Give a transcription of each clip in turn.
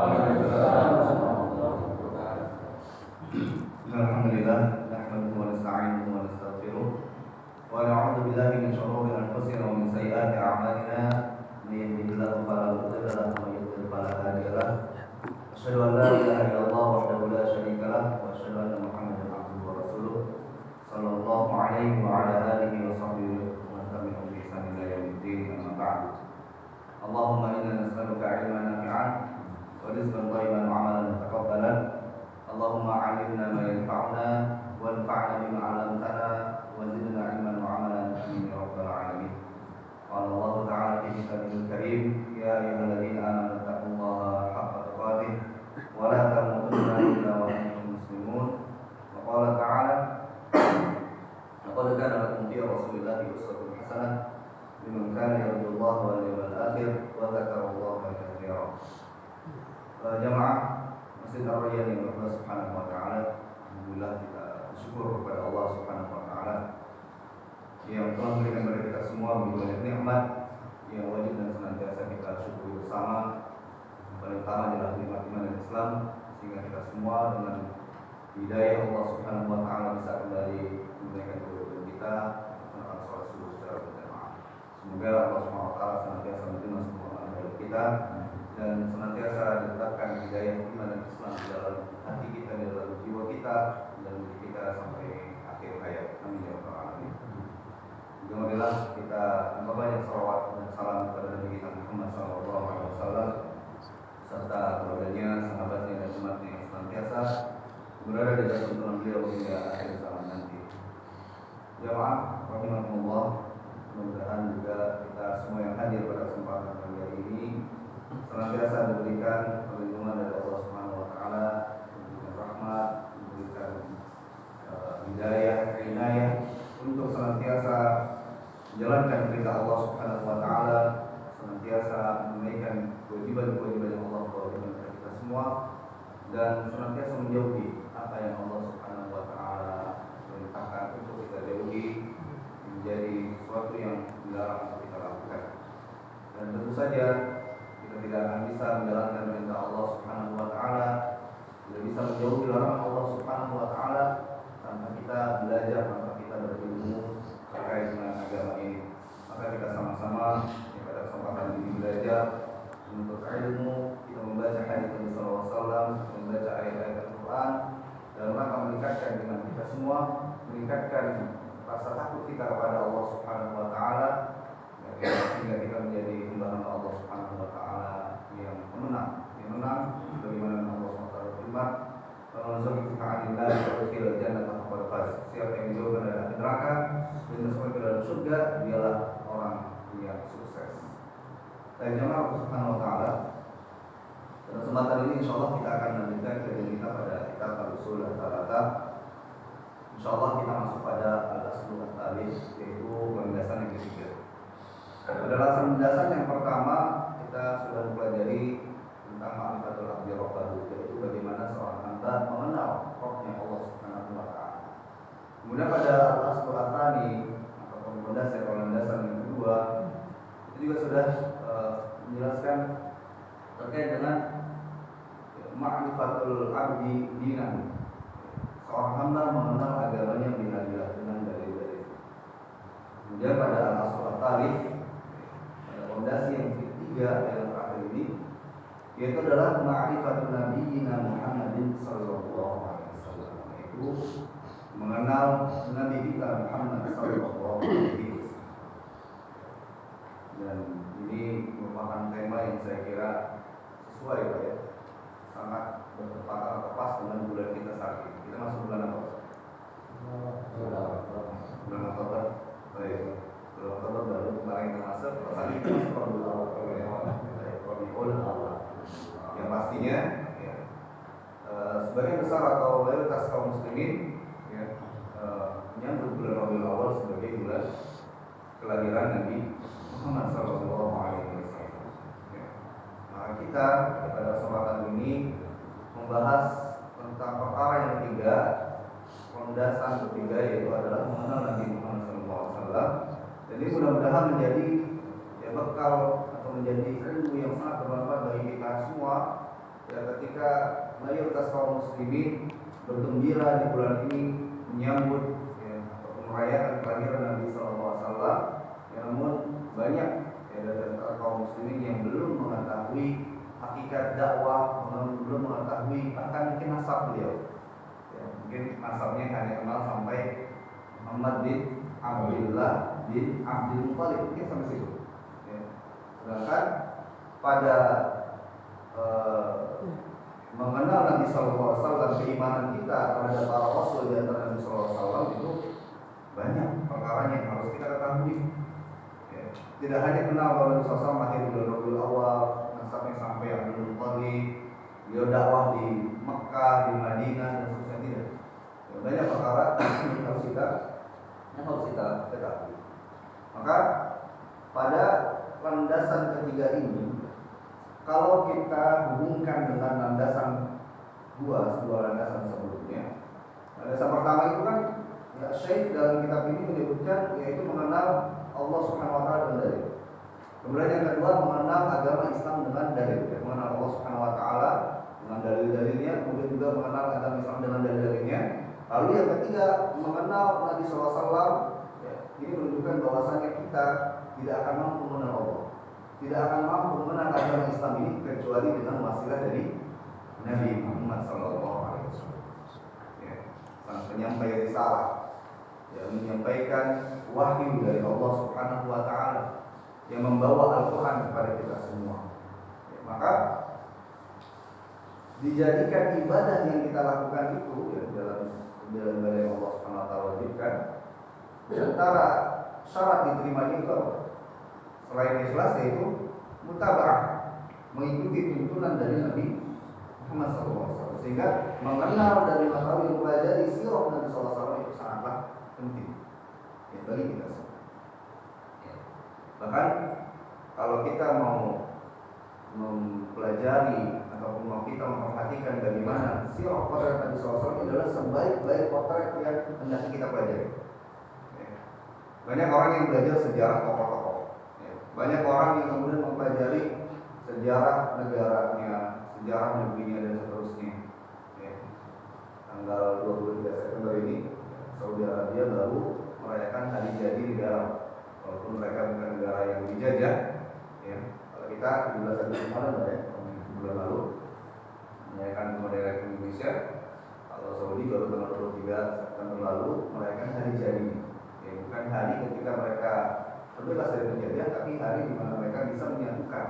Alhamdulillah, nahmaduhu wa nasta'inuhu wa nastaghfiruh wa na'udzu billahi min shururi anfusina wa min sayyiati a'malina. Man yahdihillahu fala mudilla lahu wa man yudlil fala hadiya lahu. Asyhadu an la ilaha illallah wahdahu la syarika lahu wa asyhadu anna Muhammadan abduhu wa rasuluh sallallahu alaihi wa ala alihi wa sahbihi wa man tabi'ahum bi ihsan ila yaumiddin. Amma ba'd. Allahumma inna nas'aluka 'ilman nafi'an wa rizqan thayyiban wa 'amalan mutaqabbalan. Allahumma 'allimna ma yanfa'una wanfa'na bima 'allamtana wa zidna 'ilman wa 'amalan amin ya rabbal alamin. Qala Allah ta'ala fi kitabihil karim, ya ayyuhalladzina amanu taqullaha haqqa tuqatih wa la tamutunna illa wa antum muslimun. Wa qala ta'ala, laqad kana lakum fi rasulillahi uswatun hasanah liman kana yarjullaha wal yawmal akhir wa dzakarallaha katsiran. Jamaah Masjid Ar-Rayyan yang Allah Subhanahu wa taala, alhamdulillah kita bersyukur kepada Allah Subhanahu wa taala yang telah memberikan kepada kita semua banyak nikmat yang wajib dan senantiasa kita syukuri bersama. Paling utama adalah nikmat iman dan Islam, sehingga kita semua dengan hidayah Allah Subhanahu wa taala bisa kembali menunaikan kewajiban kita melakukan salat subuh secara berjamaah. Semoga Allah Subhanahu wa taala senantiasa menerima semua amal kita dan senantiasa diletakkan hidayah iman dan Islam di dalam hati kita, di dalam jiwa kita dan diri kita sampai akhir hayat. Amin ya rabbal alamin. Alhamdulillah, kita memperbanyak salawat dan salam kepada Nabi kita Muhammad SAW serta keluarganya, sahabatnya dan umatnya yang senantiasa berada di dalam tuntunan beliau hingga akhir zaman nanti. Jamaah rahimakumullah, mudah-mudahan juga kita semua yang hadir pada kesempatan pagi hari ini senantiasa diberikan perlindungan dari Allah Subhanahu wa taala, diberikan rahmat, diberikan hidayah, inayah untuk senantiasa menjalankan perintah Allah Subhanahu wa taala, senantiasa menunaikan kewajiban-kewajiban yang Allah berikan kepada kita semua dan senantiasa menjauhi apa yang Allah Subhanahu wa taala perintahkan untuk kita jauhi, menjadi sesuatu yang dilarang untuk kita lakukan. Dan tentu saja kita tidak akan bisa menjalankan perintah Allah Subhanahu wa taala, tidak bisa menjauhi larangan Allah Subhanahu wa taala tanpa kita belajar, tanpa kita berilmu terkait dengan agama ini. Maka kita sama-sama pada kesempatan ini belajar untuk ilmu, kita membaca hadis Nabi sallallahu alaihi wasallam, membaca ayat-ayat Al-Qur'an dalam rangka meningkatkan iman kita semua, meningkatkan rasa takut kita kepada Allah Subhanahu wa taala, sehingga kita menjadi hamba Allah Subhanahu wa taala yang menang bagaimana Allah Subhanahu wa taala berfirman, siapa yang dijauhkan dari api neraka dan masuk ke dalam surga, dialah orang yang sukses. Dan jemaah Allah Subhanahu wa taala, pada kesempatan ini insyaallah kita akan melanjutkan kajian kita pada kitab Al-Usul Ats-Tsalatsah. Insyaallah kita masuk pada al-aslu ats-tsalits, yaitu landasan yang ketiga. Pada landasan yang pertama kita sudah mempelajari tentang ma'rifatul abdi rabbahu, yaitu bagaimana seorang hamba mengenal Rabbnya Allah Subhanahu wa taala. Kemudian pada al-aslu ats-tsani atau landasan yang kedua, itu juga sudah menjelaskan terkait dengan ma'rifatul abdi dinan. Seorang hamba mengenal agamanya bila-bila dengan dalil-dalil. Kemudian pada al-aslu ats-tsalits, fondasi yang ketiga yang terakhir ini, yaitu adalah ma'rifatun nabiyina Muhammadin sallallahu alaihi wasallam, yaitu mengenal Nabi kita Muhammad sallallahu alaihi wasallam. Dan ini merupakan tema yang saya kira sesuai Pak ya, sangat bertepatan atau tepat dengan bulan kita saat ini. Kita masuk bulan apa? Bulan Oktober. Baik. Bulan Oktober baru kemarin kita masuk, saat ini kita masuk bulan Rabiul Awal. Yang pastinya ya, sebagian besar atau mayoritas kaum muslimin ya, menyambut bulan Rabiul Awal sebagai bulan kelahiran Nabi Muhammad sallallahu alaihi wasallam. Ya. Maka kita pada kesempatan ini membahas tentang perkara yang ketiga, landasan ketiga, yaitu adalah mengenal Nabi Muhammad sallallahu alaihi wasallam. Dan ini mudah-mudahan menjadi ya bekal atau menjadi ilmu yang sangat bermanfaat bagi kita semua ya, ketika mayoritas kaum muslimin bergembira di bulan ini menyambut ya, atau merayakan kelahiran Nabi SAW, ya, namun banyak ya, dari antara kaum muslimin yang belum mengetahui hakikat dakwah, belum mengetahui bahkan mungkin nasab beliau. Ya, mungkin nasabnya hanya kenal sampai Muhammad bin Abdullah bin Abdul Muthalib, mungkin sampai situ. Ya. Sedangkan pada mengenal Nabi SAW, keimanan kita terhadap para Rasul di antara Nabi SAW itu banyak perkara yang harus kita ketahui. Ya. Tidak hanya kenal bahwa Nabi SAW lahir di bulan Rabiul Awal, nasabnya sampai Abdul Muthalib, beliau dakwah di Mekah, di Madinah dan seterusnya, tidak. Ya, banyak perkara yang harus kita ketahui. Maka pada landasan ketiga ini, kalau kita hubungkan dengan landasan dua landasan sebelumnya, landasan pertama itu kan ya, Syekh dalam kitab ini menyebutkan yaitu mengenal Allah Subhanahu Wa Taala dengan dalil. Kemudian yang kedua mengenal agama Islam dengan dalil, ya, mengenal Allah Subhanahu Wa Taala dengan dalil-dalilnya, kemudian juga mengenal agama Islam dengan dalil-dalilnya. Lalu yang ketiga mengenal Nabi SAW, ya, ini menunjukkan bahwasanya kita tidak akan mampu mengenal Allah, tidak akan mampu mengenal agama Islam ini kecuali dengan wasilah dari Nabi Muhammad SAW. Ya, sang penyampai risalah, yang menyampaikan wahyu dari Allah Subhanahu Wa Taala, yang membawa Al-Quran kepada kita semua. Ya, maka dijadikan ibadah yang kita lakukan itu ya, dalam ibadah yang Allah Subhanahu Wa Taala wajibkan. Di antara syarat diterimanya itu apa? Selain ikhlas yaitu mutaba'ah, mengikuti tuntunan dari Nabi Muhammad SAW. Sehingga mengenal dan mengetahui mempelajari sirah Nabi SAW itu sangatlah penting ya, bagi kita semua. Ya. Bahkan kalau kita mau mempelajari ataupun mau kita memperhatikan bagaimana sirah potret Nabi SAW adalah sebaik-baik potret yang hendak kita pelajari. Ya. Banyak orang yang belajar sejarah tokoh-tokoh. Banyak orang yang kemudian mempelajari sejarah negaranya, sejarah negerinya dan seterusnya. Ya. Tanggal 23 September ini, Saudi Arabia baru merayakan hari jadi negara, walaupun mereka bukan negara yang dijajah. Ya. Kalau kita 17 Agustus kemarin, ya, bulan lalu merayakan kemerdekaan Indonesia. Kalau Saudi baru tanggal 23 September lalu merayakan hari jadi. Ya, bukan hari ketika mereka berbebas dari penjajah, tapi hari di mana mereka bisa menyatukan,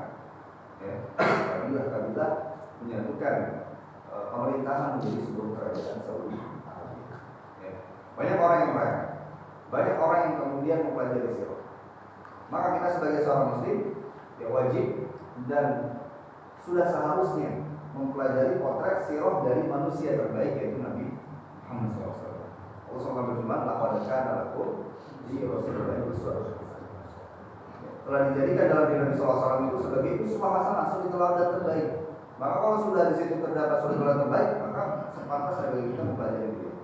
ya, kabilah menyatukan pemerintahan menjadi sebuah kerajaan Saudi. Ya. Banyak orang yang merayakan, banyak orang yang kemudian mempelajari sirah. Maka kita sebagai seorang Muslim ya wajib dan sudah seharusnya mempelajari potret sirah dari manusia terbaik yaitu Nabi Muhammad SAW. Allah SWT berfirman, "Laqad kana lakum fi Rasulillahi uswatun hasanah." Telah dijadikan dalam diri Nabi SAW itu sebagai uswah hasanah, suri teladan terbaik. Maka kalau sudah di situ terdapat suri teladan terbaik, maka sepantasnya bagi kita mempelajari beliau.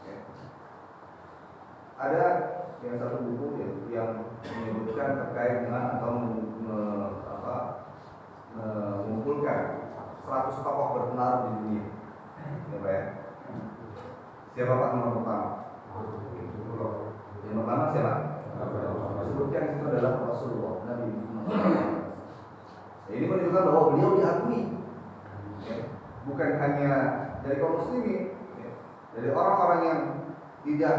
Ya. Ada yang satu buku ya, yang menyebutkan terkait dengan atau mengumpulkan 100 tokoh berpengaruh di dunia. Ya, Pak, ya. Siapa Pak nomor pertama? Yang pertama siapa? Disebutkan itu adalah Rasulullah Nabi Muhammad. Ini menunjukkan bahwa beliau diakui, ya, bukan hanya dari kaum muslimin, ya, dari orang-orang yang tidak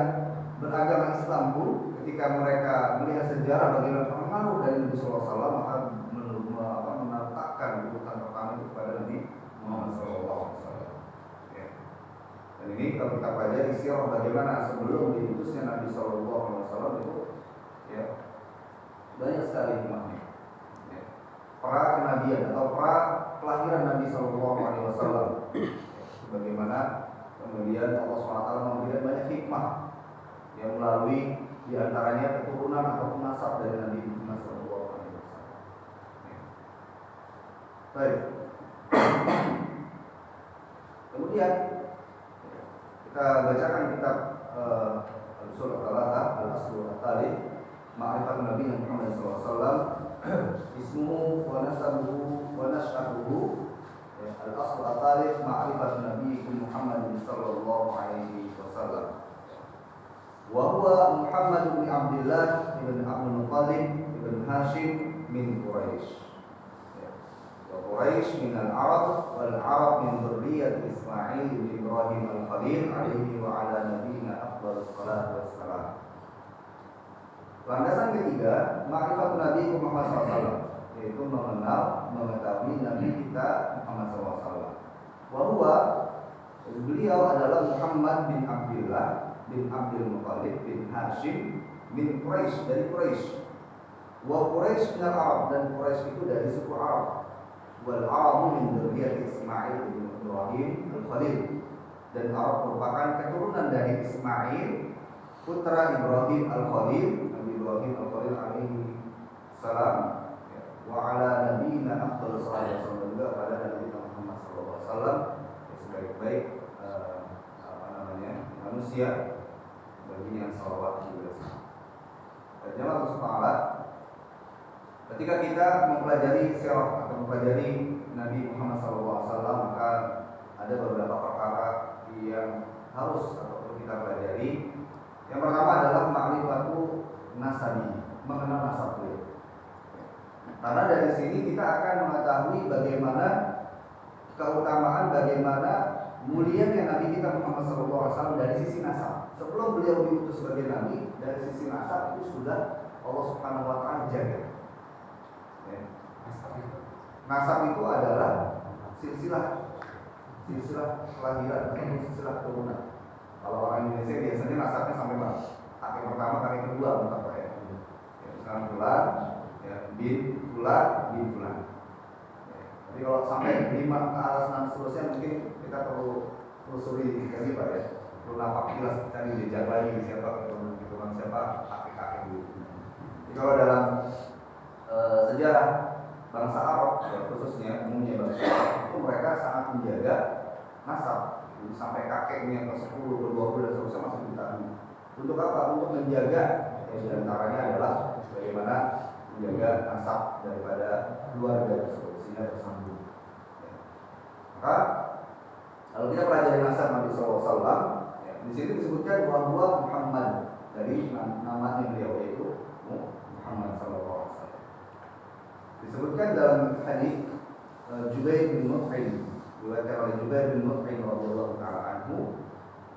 beragama Islam pun, ketika mereka melihat sejarah bagaimana pengaruh dari Nabi SAW, maka menetapkan urutan pertama itu kepada Nabi Muhammad SAW. Ya. Dan ini kalau kita pelajari sirah bagaimana sebelum diutusnya Nabi SAW itu, ya, banyak sekali hikmahnya. Ya. Pra kenabian atau pra kelahiran Nabi SAW. Bagaimana kemudian Allah SWT memberikan banyak hikmah yang melalui diantaranya keturunan atau nasab dari Nabi Muhammad SAW. Ya. Baik. Kemudian kita bacakan kitab Al-Usul Al-Thalatha, Al-Aslu Al-Thalith, Ma'rifat Nabi Muhammad SAW, Ismuhu wa nasabuhu wa nash'abuhu, sallallahu alaihi wasallam. Wa huwa Muhammad bin Abdullah bin Abdul Muttalib bin Hashim min Quraisy. Wa Quraisy min al-Arab wal Arab min dzurriyyat Ismail bin Ibrahim al-Khalil alaihi wa ala nabiyyina afdhalus salatu wassalam. Landasan ketiga, ma'rifat Nabi Muhammad SAW, yaitu mengenal, mengetahui Nabi kita Muhammad SAW. Bahwa beliau adalah Muhammad bin Abdullah bin Abdul Muttalib bin Hashim bin Quraisy, dari Quraisy. Wa Quraisy min Arab, dan Quraisy itu dari suku Arab. Wal Arabu min dzurriyyat Ismail bin Ibrahim al-Khalil, dan Arab merupakan keturunan dari Ismail putra Ibrahim al-Khalil, Ibrahim al-Khalil alaihi salam, wa ala nabiyina afdhalus salatu wassalam, juga pada Nabi Muhammad sallallahu alaihi wasallam, sebaik-baik manusia, baginya salawat juga. Dan jemaah sekalian, ketika kita mempelajari sirah atau mempelajari Nabi Muhammad sallallahu alaihi wasallam, maka ada beberapa perkara yang harus atau perlu kita pelajari. Yang pertama adalah ma'rifatu nasabi, mengenal nasab beliau. Karena dari sini kita akan mengetahui bagaimana keutamaan, bagaimana mulianya Nabi kita Muhammad SAW dari sisi nasab. Sebelum beliau diutus sebagai Nabi, dari sisi nasab itu sudah Allah Subhanahu Wa Taala jaga. Nasab itu adalah silsilah kelahiran atau silsilah keturunan. Kalau orang Indonesia biasanya nasabnya sampai mana? Kakek pertama, kakek kedua, bukan Pak ya. Misalkan Fulan, ya, bin Fulan. Jadi kalau sampai 5 ke atas dan seterusnya mungkin kita perlu telusuri dikasih Pak ya. Perlu napak jelas cari jejak lagi siapa keturunan siapa kakek dulu. Jadi kalau dalam sejarah bangsa Arab, ya, khususnya umumnya bangsa Arab, itu mereka sangat menjaga nasab. Sampai kakeknya ke 10, ke 20 dan seterusnya masih ditahan. Untuk apa? Untuk menjaga, yang diantaranya adalah bagaimana menjaga nasab daripada keluarga tersebut sehingga bersambung. Maka kalau kita pelajari nasab Nabi SAW, ya, di sini disebutkan bahwa Muhammad, dari namanya beliau yaitu Muhammad SAW. Disebutkan dalam hadis Jubair bin Mut'im, diriwayatkan oleh Jubair bin Mut'im radhiyallahu taala anhu,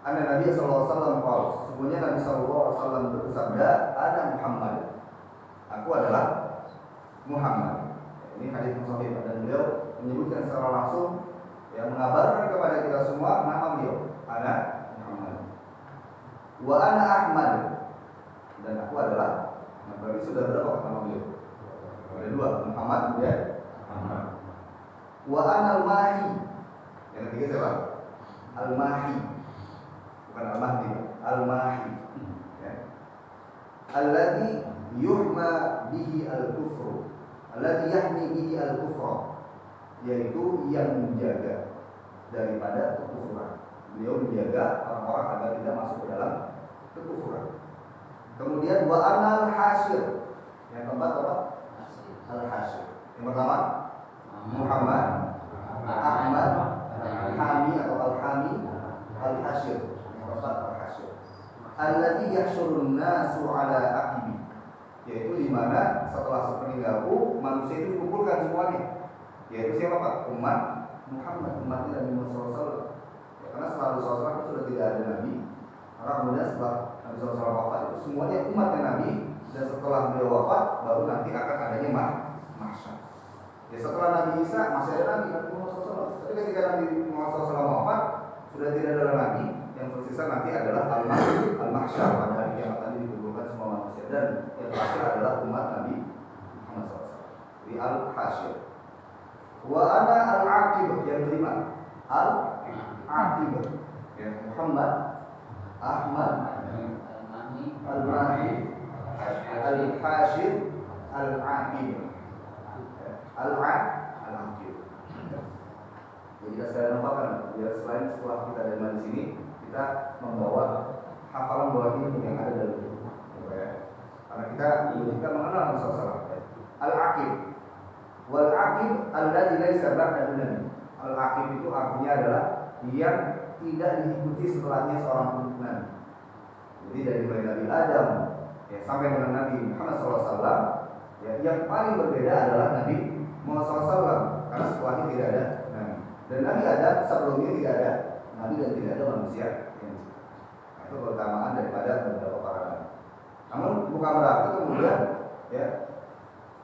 anna Nabi sallallahu alaihi wasallam qala, sesungguhnya Nabi sallallahu alaihi wasallam bersabda, "Ana Muhammad." Aku adalah Muhammad. Ini hadis sahih dan beliau menyebutkan secara langsung yang mengabarkan kepada kita semua nama beliau, "Ana Muhammad." Wa ana Ahmad, dan aku adalah, nah berarti sudah berapa nama beliau? Ada 2, Muhammad kemudian Ahmad. Wa ana al-Mahi, yang ketiga siapa? Al-Mahi, bukan Al-Mahdi, Al-Mahi, ya. Alladhi yuhma bihi al-kufru, alladhi yahmi bihi al-kufra, yaitu yang menjaga daripada kekufuran. Beliau menjaga orang-orang agar tidak masuk ke dalam kekufuran. Kemudian wa ana al-Hasyir, yang keempat apa? Al-Hasyir. Yang pertama Muhammad, Ahmad, Hami atau Al-Hami, Al-Hasyir. Yang keempat Al-Hasyir. Alladhi yahsyurun nasu ala aqibi, yaitu di mana setelah sepeninggalku manusia itu dikumpulkan semuanya. Yaitu siapa Pak? Umat Muhammad, umat Nabi Muhammad SAW. Ya, karena setelah Rasulullah SAW sudah tidak ada Nabi, maka kemudian setelah Nabi SAW wafat itu semuanya umatnya Nabi, dan setelah beliau wafat baru nanti akan adanya mahsyar. Ya setelah Nabi Isa masih ada Nabi Muhammad SAW. Tapi ketika Nabi Muhammad SAW wafat sudah tidak ada lagi, yang tersisa nanti adalah al-mahsyar, pada hari kiamat tadi dikumpulkan semua manusia, dan yang terakhir adalah umat Nabi Muhammad SAW. Jadi al-hasyir. Wa ana al-aqib, yang kelima al-aqib, ya, Muhammad, Ahmad, Al-Mahi, Al-Hasyir, Al-Aqib. Al-Aqib. Jadi kita sekalian lupakan, biar selain setelah kita ada di sini, kita membawa hafalan bahwa ini yang ada dalam buku, ya. Karena kita mengenal Rasulullah. Al-Aqib. Wal-Aqib alladzi laisa ba'dahu nabi. Al-Aqib itu artinya adalah yang tidak diikuti setelahnya seorang pun nabi. Jadi dari mulai Nabi Adam ya sampai dengan Nabi Muhammad SAW, ya, yang paling berbeda adalah Nabi Muhammad SAW, karena setelahnya tidak ada nabi. Dan Nabi Adam sebelumnya tidak ada nabi dan tidak ada manusia. Nah, itu keutamaan daripada beberapa para nabi. Namun bukan berarti kemudian ya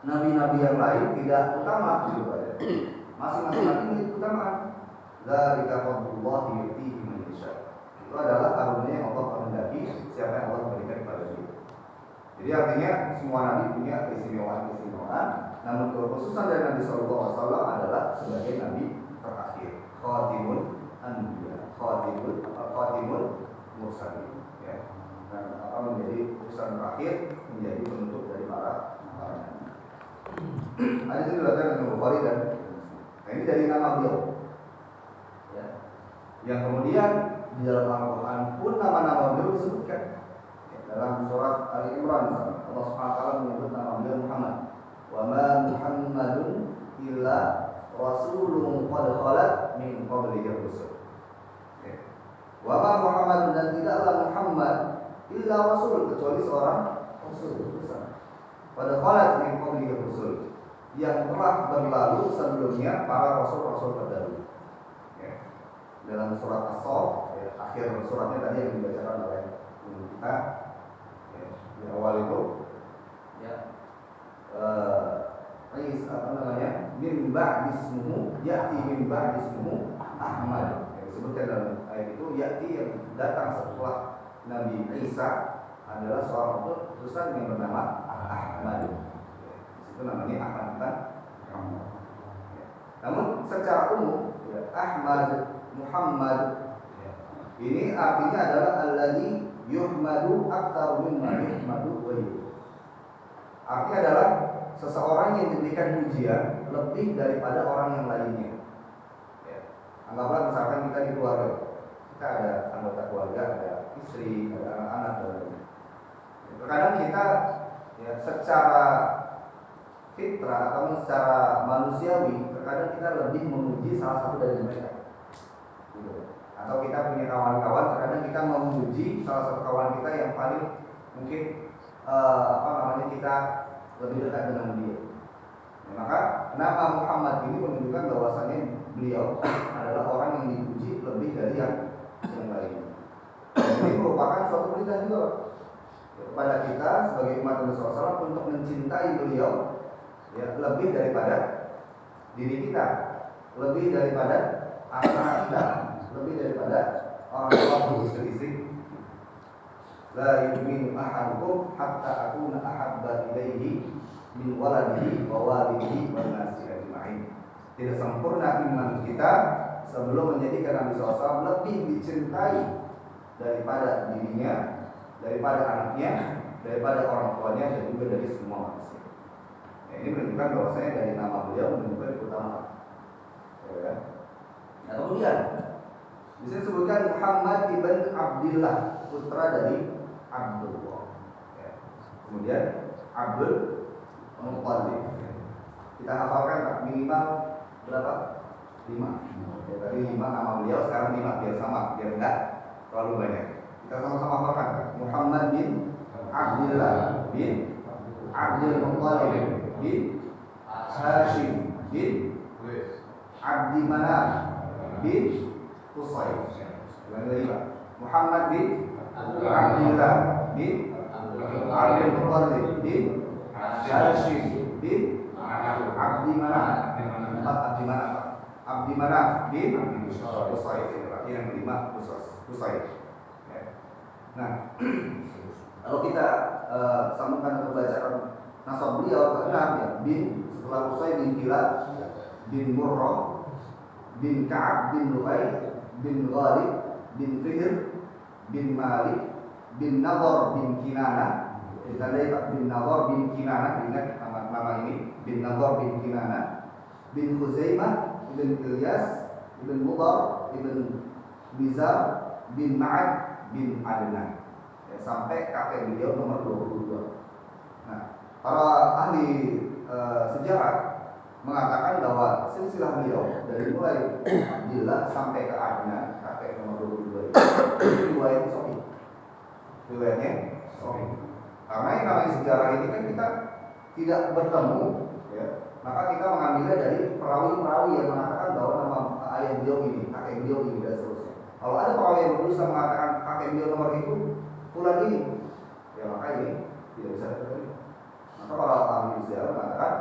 nabi-nabi yang lain tidak utama gitu aja. Masing-masing nabi memiliki keutamaan. Dzalika fadlullah yu'tihi man yasha. Itu adalah karunia yang Allah kehendaki siapa yang Allah berikan kepada dia. Jadi artinya semua nabi punya keistimewaan, namun kekhususan dari Nabi Sallallahu Alaihi Wasallam adalah sebagai nabi terakhir, khatimul anbiya, khatimul mursalin. Ya. Dan apa menjadi utusan terakhir, menjadi penutup dari para nabi. Hadis ini diriwayatkan oleh Bukhari dan Muslim. Nah, ini dari nama beliau. Ya. Yang kemudian di dalam Al-Quran pun nama-nama beliau disebutkan. Ya, dalam surat Ali Imran misalnya, Allah Subhanahu wa taala menyebut nama beliau Muhammad. Wa ma Muhammadun illa rasulun qad khalat min qablihi rusul. Ya. Wa ma Muhammadun, dan tidaklah Muhammad illa rasul, kecuali seorang rasul besar. Qad khalat min qablihi rusul, yang telah berlalu sebelumnya para rasul-rasul terdahulu. Ya. Dalam surat As-Saff, ya, akhir suratnya tadi yang dibacakan oleh kita, ya, di awal itu, ya, apa namanya, min ba'dismuhu, ya'ti min ba'dismuhu Ahmad. Ya, disebutkan dalam ayat itu, ya'ti yang datang setelah Nabi Isa adalah seorang utusan yang bernama Ahmad. Itu namanya Ahmad, bukan Muhammad. Ya. Namun secara umum, ya, Ahmad, Muhammad, ya, ini artinya adalah alladzi yuhmadu aktsar mimma yuhmadu ghairuhu. Artinya adalah seseorang yang diberikan pujian lebih daripada orang yang lainnya. Ya. Anggaplah misalkan kita di keluarga, kita ada anggota keluarga, ada istri, ada anak-anak, dan lain-lain. Terkadang kita ya secara fitrah atau secara manusiawi, terkadang kita lebih memuji salah satu dari mereka. Gitu. Atau kita punya kawan-kawan, terkadang kita memuji salah satu kawan kita yang paling mungkin kita lebih dekat dengan dia. Ya, maka nama Muhammad ini menunjukkan bahwasannya beliau adalah orang yang dipuji lebih dari yang lain. Ini merupakan suatu perintah juga kepada kita sebagai umat Nabi SAW untuk mencintai beliau, ya, lebih daripada diri kita, lebih daripada anak kita, lebih daripada orang tua dan istri-istri. La yu'minu ahadukum hatta akuna ahabba ilaihi min waladihi wa walidihi wan nasi ajma'in. Tidak sempurna iman kita sebelum menjadikan Nabi SAW lebih dicintai daripada dirinya, daripada anaknya, daripada orang tuanya, dan juga dari semua manusia. Ya, ini menunjukkan bahwasanya dari nama beliau menunjukkan keutamaan. Ya. Nah, kemudian bisa disebutkan Muhammad ibn Abdillah, putra dari Abdullah. Ya. Kemudian Abdul Muttalib. Ya. Kita hafalkan minimal berapa? 5. Ya, dari 5 nama beliau, sekarang 5 biar sama, biar enggak terlalu banyak. Kita sama-sama hafalkan. Muhammad bin Abdillah bin Abdul Muttalib bin Hashim bin Abdi Manaf bin Qusay. Yang kelima, Muhammad bin Abdillah bin Abdul Muttalib bin Hashim bin Abdi Manaf. Abdi Manaf bin Qusay. Yang kelima, Qusay. Ya. Nah, kalau kita sambungkan untuk bacaan nasab beliau ke-6, ya, bin setelah Qusay bin Kilab bin Murrah bin Ka'ab bin Lu'ay bin Ghalib bin Fihr bin Malik bin Nadhr bin Kinana. Ditandai bin Nadhr bin Kinana, ingat nama ini, bin Nadhr bin Kinana bin Khuzaimah bin Ilyas bin Mudar bin Bizar bin Ma'ad bin Adnan. Ya, sampai kakek beliau nomor 22. Nah, para ahli sejarah mengatakan bahwa silsilah beliau dari mulai Abdillah sampai ke Adnan, kakek nomor 22 itu riwayat sahih. Riwayatnya sahih. Karena yang namanya sejarah ini kan kita tidak bertemu, ya, maka kita mengambilnya dari perawi-perawi yang mengatakan bahwa nama ayah beliau ini, kakek beliau ini, dan seterusnya. Kalau ada perawi yang berusaha mengatakan kakek beliau nomor itu fulan ini, ya maka ini tidak bisa terjadi. Maka para ahli sejarah mengatakan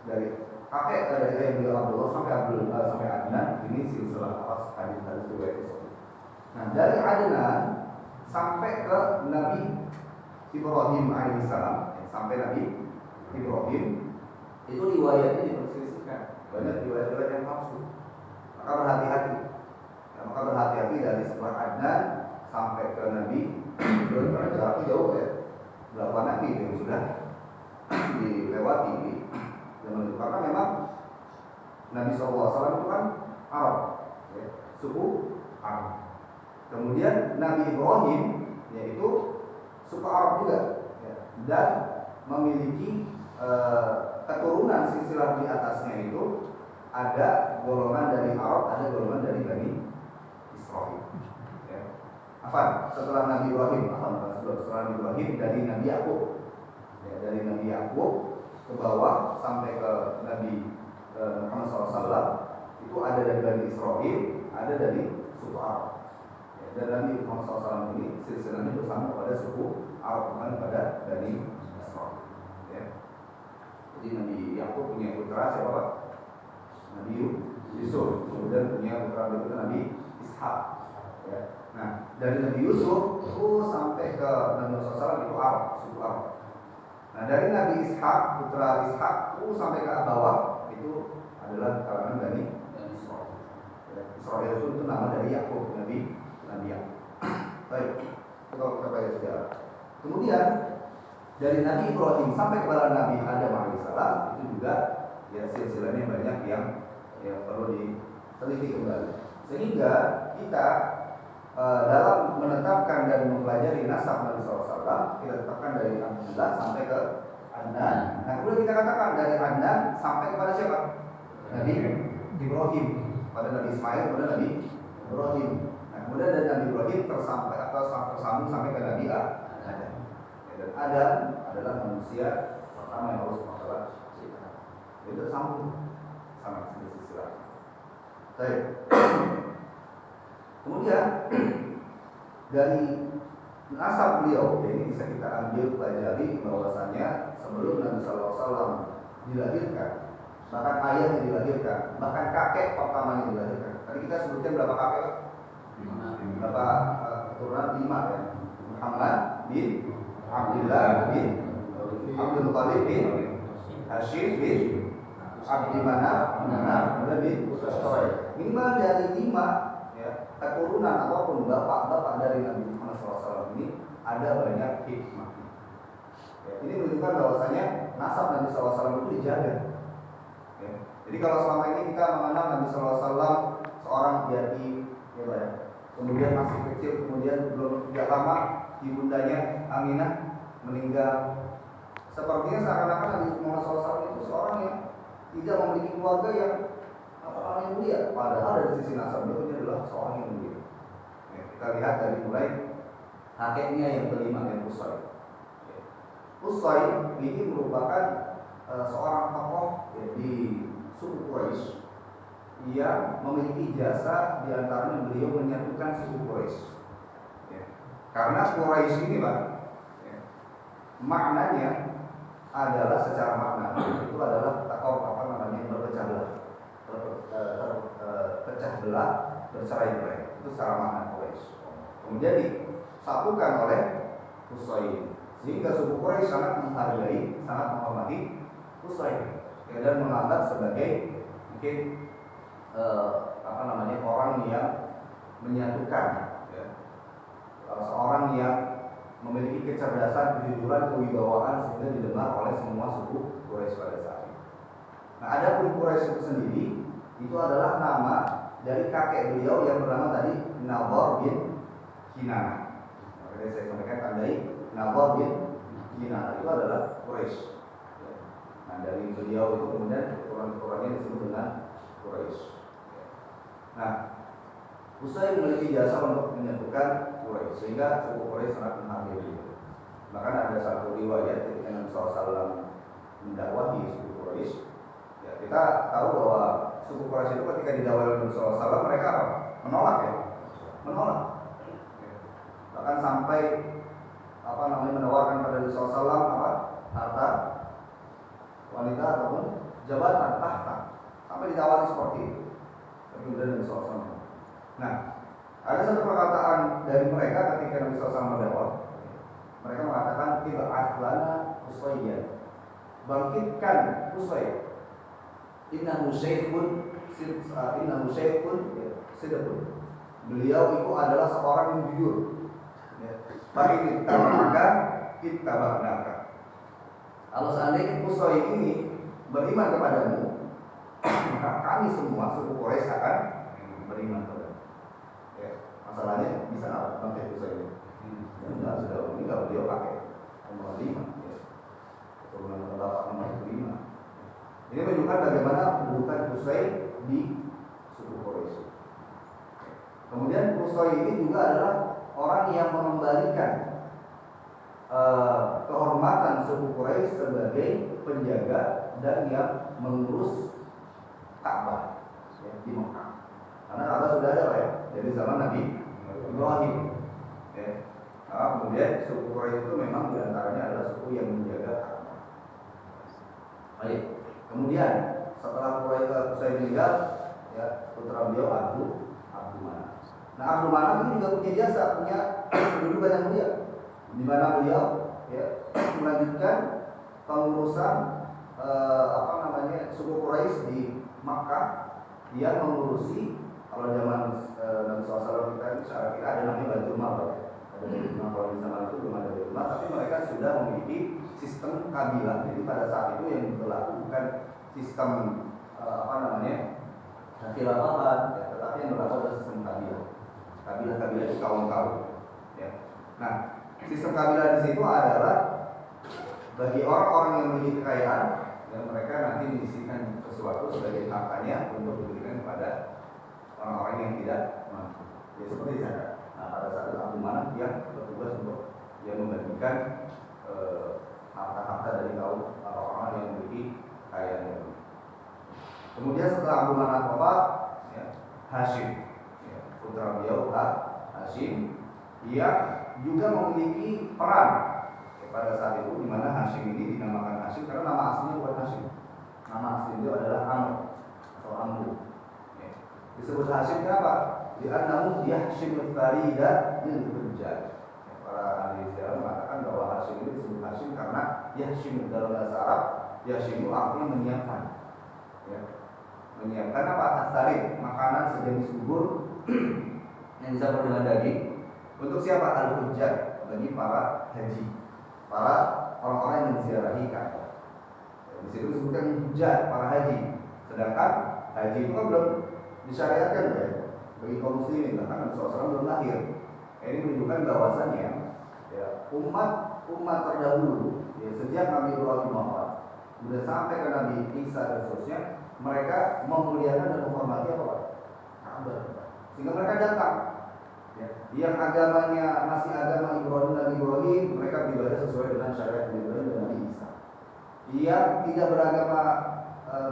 dari kakek dari ayah beliau Abdullah sampai Adnan ini silsilah atas hadis-hadis riwayat sahih. Nah, dari Adnan sampai ke Nabi Ibrahim alaihissalam, sampai Nabi Ibrahim itu riwayatnya diperselisihkan, banyak riwayat-riwayat yang palsu. Maka berhati-hati. Ya, maka berhati-hati dari setelah Adnan sampai ke Nabi berjarak jauh, ya, berapa Nabi yang sudah dilewati di zaman itu. Karena memang Nabi SAW itu kan Arab, ya, suku Arab. Kemudian Nabi Ibrahim yaitu suku Arab juga, ya, dan memiliki keturunan silsilah di atasnya itu ada golongan dari Arab, ada golongan dari Bani Israel. Ya. Setelah Nabi Ibrahim, setelah Nabi Ibrahim dari Nabi Yakub, ya, dari Nabi Yakub ke bawah sampai ke Nabi Muhammad SAW itu ada dari Bani Israel, ada dari suku Arab. Ya, dan Nabi Muhammad SAW ini silsilahnya bersama pada suku Arab, bukan pada Bani Israel. Ya. Jadi Nabi Yakub punya putra siapa? Nabi Yusuf. Kemudian punya putra berikutnya Nabi Ishak. Ya. Nah, dari Nabi Yusuf sampai ke Nabi Muhammad SAW itu Arab, suku Arab. Nah, dari Nabi Ishak, putra Ishak sampai ke bawah itu adalah kalangan Bani Israel. Ya. Israel itu nama dari Yakub, Nabi Yakub. Baik, kalau kita baca sejarah. Kemudian dari Nabi Ibrahim sampai kepada Nabi Adam alaihissalam itu juga ya silsilahnya banyak yang perlu diteliti kembali. Sehingga kita dalam menetapkan dan mempelajari nasab Nabi SAW, kita tetapkan dari Abdullah sampai ke Adnan. Nah, kemudian kita katakan dari Adnan sampai kepada siapa? Nabi Ibrahim, pada Nabi Ismail, kepada Nabi Ibrahim. Nah, kemudian dari Nabi Ibrahim tersambung sampai ke Nabi Adam. Dan Adam adalah manusia pertama yang harus masalah cipta. Itu sambung sama silsilah. Baik. Kemudian dari nasab beliau, ini bisa kita ambil pelajari bahwasanya sebelum Nabi SAW dilahirkan, bahkan ayahnya dilahirkan, bahkan kakek pertamanya dilahirkan. Tadi kita sebutkan berapa kakek? Berapa keturunan? 5 ya. Muhammad bin Abdullah bin Abdul Muthalib bin Hashim bin Abdi Manaf bin Qusay. Minimal dari 5 keturunan ataupun bapak-bapak dari Nabi Muhammad SAW ini ada banyak hikmah. Ya, ini menunjukkan bahwasanya nasab Nabi SAW itu dijaga. Ya. Jadi kalau selama ini kita mengenal Nabi SAW seorang yatim, ya, kemudian masih kecil, kemudian belum tidak lama ibundanya Aminah meninggal. Sepertinya seakan-akan Nabi Muhammad SAW itu seorang yang tidak memiliki keluarga yang orang yang mulia, padahal dari sisi nasab beliau adalah seorang yang mulia. Ya, kita lihat dari mulai kakeknya yang kelima, yang Qusay. Qusay ini merupakan seorang tokoh di suku Quraisy yang memiliki jasa di antaranya beliau menyatukan suku Quraisy. Ya. Karena Quraisy ini, Pak, ya, maknanya adalah secara makna itu adalah berpecah belah. Pecah belah, bercerai-berai, itu secara makna Quraisy. Kemudian disatukan oleh Qusay, sehingga suku Quraisy sangat menghargai, sangat menghormati Qusay, dan menganggap sebagai mungkin orang yang menyatukan, ya, seorang yang memiliki kecerdasan, kejujuran, kewibawaan sehingga didengar oleh semua suku Quraisy pada saat itu. Nah, adapun Quraisy itu sendiri itu adalah nama dari kakek beliau yang bernama tadi Nadhr bin Kinanah. Makanya saya sampaikan tandai Nadhr bin Kinanah itu adalah Quraisy. Nah, dari beliau itu kemudian keturunan-keturunannya disebut dengan Quraisy. Nah, Qusay memiliki jasa untuk menyatukan Quraisy sehingga suku Quraisy sangat menghargai. Bahkan ada satu riwayat ketika Nabi SAW mendakwahi suku Quraisy, ya, kita tahu bahwa suku Quraisy itu ketika didakwahi Nabi SAW mereka menolak, ya, menolak. Bahkan sampai menawarkan pada Nabi SAW harta, wanita ataupun jabatan, tahta, sampai ditawari seperti itu. Kemudian Nabi SAW. Nah, ada satu perkataan dari mereka ketika Nabi SAW berdakwah. Mereka mengatakan ib'ats lana Qusayyan. Bangkitkan Qusay. Innahu syaikhun sidqun. Beliau itu adalah seorang yang jujur. Bagi kita baknaka. Kalau seandainya Qusay ini beriman kepadamu, maka kami semua suku Quraisy akan beriman kepadamu. Ya, masalahnya bisa apa? Bangkit Qusay ini. Sudah meninggal, beliau pakai nomor 5, ya. Turunan bapak nomor 5. Ini menunjukkan bagaimana kedudukan Qusay di suku Quraisy. Kemudian Qusay ini juga adalah orang yang mengembalikan kehormatan suku Quraisy sebagai penjaga dan yang mengurus Ka'bah, ya, di Mekah. Karena Ka'bah sudah ada, ya, dari zaman Nabi Ibrahim. Ya. Nah, kemudian suku Quraisy itu memang diantaranya adalah suku yang menjaga Ka'bah. Baik. Kemudian setelah Qusay meninggal, ya, putra beliau Abdul Manaf. Nah, Abdul Manaf ini juga punya jasa, punya kedudukan yang mulia, di mana beliau, ya, melanjutkan pengurusan suku Quraisy di Makkah. Dia mengurusi, kalau zaman Nabi SAW kita ada namanya Baitul Mal, ya. Kalau di zaman itu belum ada Baitul Mal, tapi mereka sudah memiliki sistem kabilah. Jadi pada saat itu yang berlaku bukan sistem khilafahan, ya, tetapi yang berlaku adalah sistem kabilah. Kabilah itu kaum-kaum. Ya. Nah, sistem kabilah di situ adalah bagi orang-orang yang memiliki kekayaan, dan mereka nanti menyisihkan sesuatu sebagai hartanya untuk diberikan kepada orang-orang yang tidak mampu. Ya, seperti saya. Nah, pada saat itu Abdul Manaf yang bertugas untuk membagikan harta-harta dari kaum orang-orang yang memiliki kekayaan. Kemudian setelah Abdul Manaf wafat, ya, Hashim, ya, putra beliau Hashim, dia juga memiliki peran, ya, pada saat itu, di mana Hashim ini dinamakan Hashim karena nama aslinya bukan Hashim. Nama asli dia adalah Amr atau Amru. Ya. Disebut Hashim kenapa? Li'annahu yahshimu farida lil hujjaj. Para ahli sejarah mengatakan bahwa Hashim ini disebut Hashim karena yahshimu dalam bahasa Arab, yahshimu artinya menyiapkan. Ya. Menyiapkan apa? As-sarid, makanan sejenis bubur yang dicampur dengan daging untuk siapa? Al-hujjaj, bagi para haji, para orang-orang yang menziarahi Ka'bah. Di situ disebutkan hujjaj, para haji. Sedangkan haji itu kan belum disyariatkan, ya, bagi kaum muslimin, bahkan Nabi SAW belum lahir. Ini menunjukkan bahwasannya, ya, umat terdahulu, ya, sejak Nabi Ibrahim wafat, kemudian sampai ke Nabi Isa dan seterusnya, mereka memuliakan dan menghormati apa? Ka'bah. Sehingga mereka datang, ya, yang agamanya masih agama Nabi Ibrahim, mereka beribadah sesuai dengan syariat Nabi Ibrahim dan Nabi Isa. Yang tidak beragama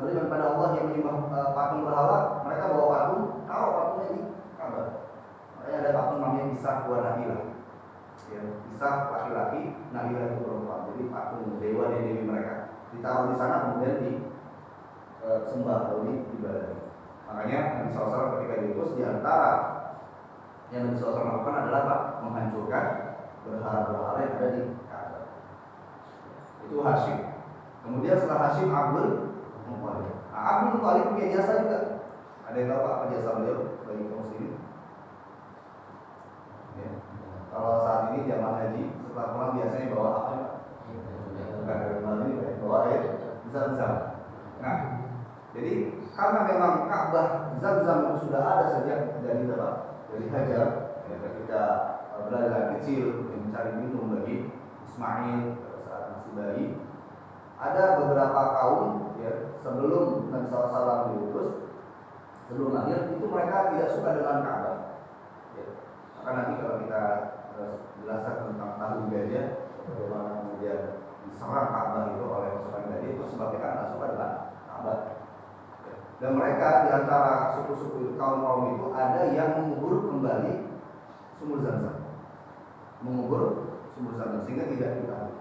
beriman pada Allah, yang menyembah patung berhala, mereka bawa patung, taruh patungnya di Ka'bah. Makanya ada patung namanya Isa wa Nahilah. Ya, Isa laki-laki, Nahilah itu perempuan. Jadi patung dewa dan dewi mereka ditaruh di sana, kemudian sembah atau diibadahi. Makanya Nabi SAW ketika diutus, di antara yang Nabi SAW lakukan adalah apa? Menghancurkan berhala-berhala yang ada di Ka'bah. Itu Hashim. Kemudian setelah Hashim, Abdul Muthalib. Nah, Abdul Muthalib punya jasa juga. Ada yang tahu apa jasa beliau bagi kaum muslimin? Ya. Kalau saat ini jamaah haji setelah pulang biasanya bawa apa? Bukan, bawa air Zam-Zam. Nah, jadi karena memang Ka'bah Zam-Zam itu sudah ada sejak dari Hajar, ya, ketika berada kecil yang mencari minum bagi Ismail pada saat masih bayi. Ada beberapa kaum ya, sebelum Nabi SAW diutus, sebelum lahir itu mereka tidak suka dengan Ka'bah. Ya. Maka nanti kalau kita jelaskan tentang tahu gajah, bagaimana kemudian diserang Ka'bah itu oleh pasukan gajah itu sebabnya karena tidak suka dengan Ka'bah. Ya. Dan mereka di antara suku-suku kaum itu ada yang mengubur kembali sumur Zamzam, sehingga tidak ditahan.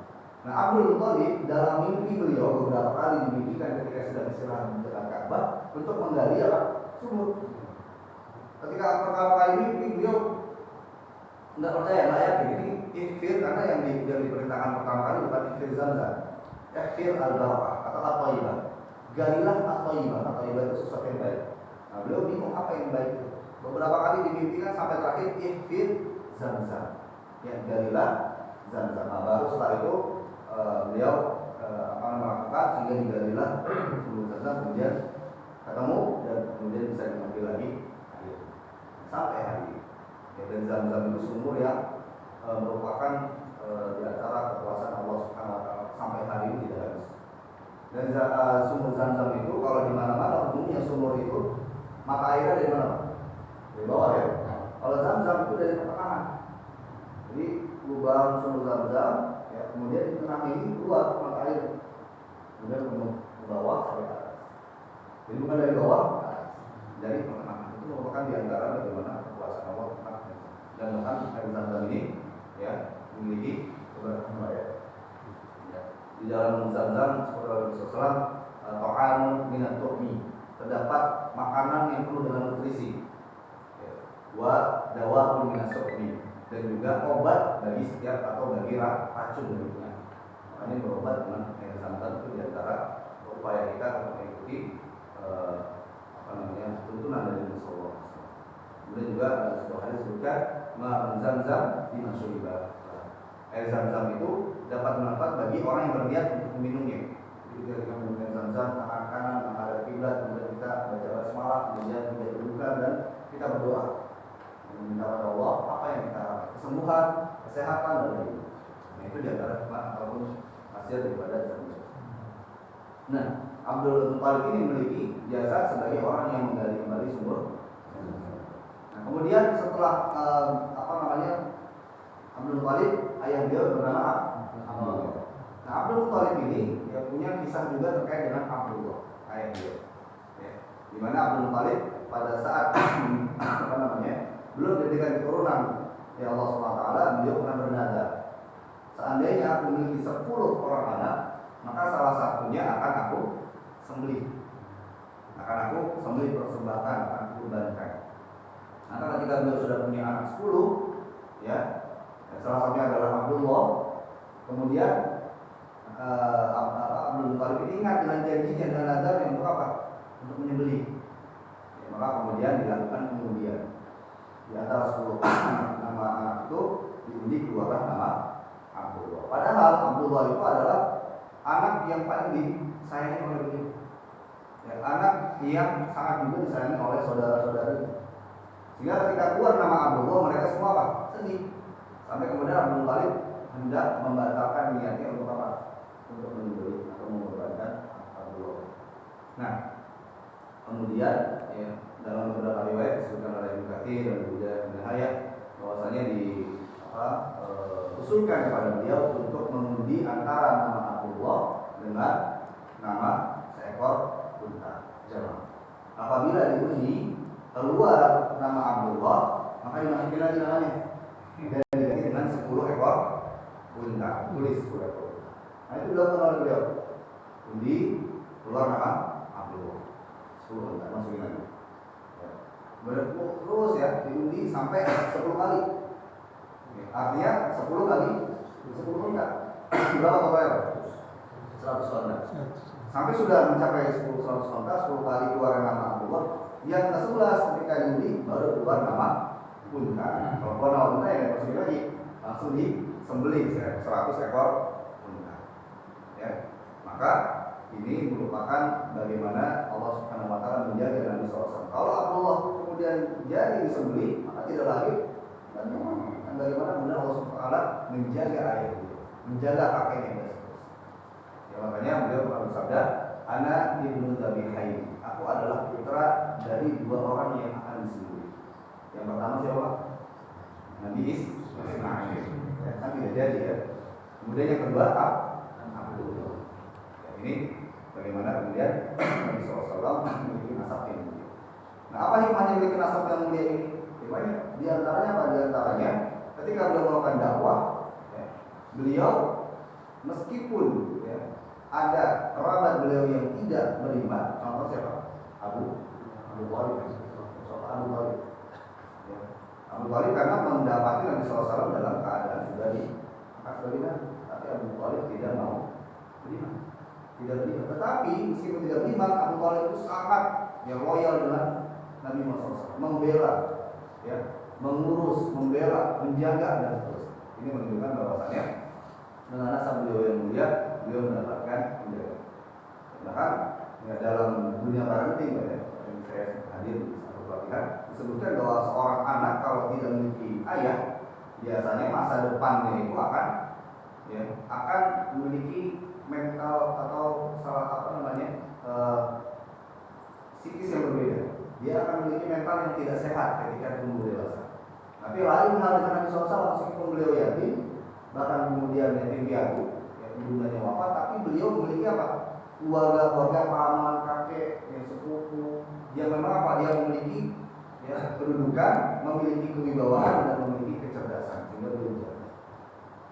Nah, Abdul Muthalib dalam mimpi beliau beberapa kali dimimpikan ketika sedang istirahat di dekat Ka'bah untuk menggali sumur. Ketika pertama kali mimpi beliau tidak percaya, nggak yakin ini ikhfir, karena yang diperintahkan pertama kali bukan ikhfir Zamzam, ikhfir al-barakah atau at-thayyibah. Galilah at-thayyibah, at-thayyibah itu sesuatu yang baik. Nah, beliau bingung apa yang baik itu. Beberapa kali dimimpikan sampai terakhir ikhfir Zamzam, yang galilah Zamzam. Nah, baru setelah itu beliau melakukan sehingga digalilah sumur Zamzam, kemudian ketemu dan kemudian bisa diambil lagi sampai hari ini. Ya, dan Zamzam itu sumur yang merupakan di antara kekuasaan Allah Subhanahu wa taala sampai hari ini tidak habis. Dan sumur Zamzam itu kalau di mana-mana umumnya sumur itu mata airnya dari mana? Dari bawah ya. Kalau Zamzam itu dari pertengahan. Jadi lubang sumur Zamzam, ya, kemudian di tengah ini keluar mata air, kemudian penuh ke bawah sampai ke atas. Jadi bukan dari bawah ke atas, dari pertengahan. Itu merupakan di antara bagaimana kekuasaan Allah dan bahkan air Zamzam ini ya memiliki beberapa wilayah. Ya. Di dalam Zamzam seperti Rasulullah ta'amun minat tu'mi, terdapat makanan yang penuh dengan nutrisi. Ya. Wa dawa'un minat su'mi, dan juga obat bagi setiap atau bagi racun berikutnya. Makanya berobat dengan air Zamzam itu diantara upaya kita untuk mengikuti tuntunan dari Rasulullah. Kemudian juga ada sebuah hadis disebutkan ma'un Zamzam lima syuribah. Air Zamzam itu dapat bermanfaat bagi orang yang berniat untuk meminumnya. Jadi kita menggunakan Zamzam tangan kanan menghadap kiblat, kemudian kita baca basmalah, kemudian kita berdoa dan kita berdoa meminta kepada Allah apa yang kita kesembuhan, kesehatan dan lain-lain. Nah, itu diantara hikmah ataupun hasil daripada Zamzam. Nah, Abdul Muthalib ini memiliki jasa sebagai orang yang menggali kembali sumur. Nah, kemudian setelah Abdul Muthalib, ayah beliau bernama Abdullah. Nah, Abdul Muthalib ini dia punya kisah juga terkait dengan Abdullah, ayah beliau. Ya. Di mana Abdul Muthalib pada saat belum diberikan keturunan ya Allah SWT, beliau pernah bernazar, seandainya aku memiliki 10 orang anak, maka salah satunya akan aku sembelih, persembahkan, akan aku kurbankan. Maka ketika beliau sudah punya anak 10, ya, salah satunya adalah Abdullah, kemudian Abdul Muthalib ini ingat dengan janjinya dan nazar yang untuk apa? Untuk menyembelih. Ya, maka kemudian dilakukan pengundian. Di antara 10 nama anak itu diundi keluarlah nama Abdullah. Padahal Abdullah itu adalah anak yang paling disayangi oleh beliau. Ya, anak yang sangat juga disayangi oleh saudara-saudari. Sehingga ketika keluar nama Abdullah, mereka semua apa? Sedih. Sampai kemudian Abdul Muthalib hendak membatalkan niatnya untuk apa? Untuk menyembelih atau mengorbankan Abdullah. Nah, kemudian ya, dalam beberapa riwayat disebutkan oleh Ibnu Katsir dan juga Ibnu Hayat bahwasanya usulkan kepada beliau untuk mengundi antara nama Abdullah dengan nama seekor unta. Apabila diundi keluar nama Abdullah, maka dimasukin lagi namanya dan diganti dengan 10 ekor unta, tulis 10 ekor. Nah, itu dilakukan oleh beliau. Undi keluar nama Abdullah, 10 unta, masukin lagi. Terus ya diundi sampai 10 kali. Artinya 10 kali 10 unta. Berapa total? 100 unta. Sampai sudah mencapai 100 unta, 10 kali keluar nama Abdullah. Yang ke-11 ketika diundi baru keluar nama unta. Kalau keluar nama unta ya masukin lagi, langsung disembelih 100 ekor unta. Ya. Maka ini merupakan bagaimana Allah Subhanahu wa taala menjaga Nabi SAW. Kalau Abdullah kemudian jadi disembelih, maka tidak lagi dan bagaimana kemudian Allah Subhanahu wa taala menjaga ayah beliau, menjaga kakeknya dan seterusnya. Ya, makanya beliau pernah bersabda, Ana ibnu Dhabihain. Aku adalah putra dari dua orang yang akan disembelih. Yang pertama siapa? Nabi Ismail. Kan tidak jadi ya. Kemudian yang kedua Abdullah. Ini bagaimana kemudian Nabi SAW memiliki nasab yang mulia. Nah, apa hikmahnya memiliki nasab yang mulia ini? Hikmahnya di antaranya apa? Di antaranya ketika beliau melakukan dakwah, ya, beliau meskipun ya, ada kerabat beliau yang tidak beriman, contoh siapa? Abu Thalib. Abu Thalib. Ya. Abu Thalib karena mendapati Nabi SAW dalam keadaan sudah diangkat sebagai nabi, tapi Abu Thalib tidak mau beriman. Tidak beriman. Tetapi meskipun tidak beriman, Abu Thalib itu sangat yang loyal dengan Nabi Muhammad SAW, membela, ya, mengurus, membela, menjaga dan seterusnya. Ini menunjukkan bahwasannya dengan nasab beliau yang mulia, beliau mendapatkan penjagaan. Bahkan ya, dalam dunia parenting, ya, yang saya hadir di satu pelatihan disebutkan bahwa seorang anak kalau tidak memiliki ayah, biasanya masa depannya itu akan memiliki mental atau psikis yang berbeda. Dia akan memiliki mental yang tidak sehat ketika tumbuh dewasa. Tapi lain hal dengan Nabi SAW, meskipun beliau yatim, bahkan kemudian yatim piatu, ya, ibundanya wafat, tapi beliau memiliki apa? Keluarga-keluarga, paman, kakek, ya, sepupu, yang memang apa? Dia memiliki ya, kedudukan, memiliki kewibawaan dan memiliki kecerdasan, sehingga beliau cerdas.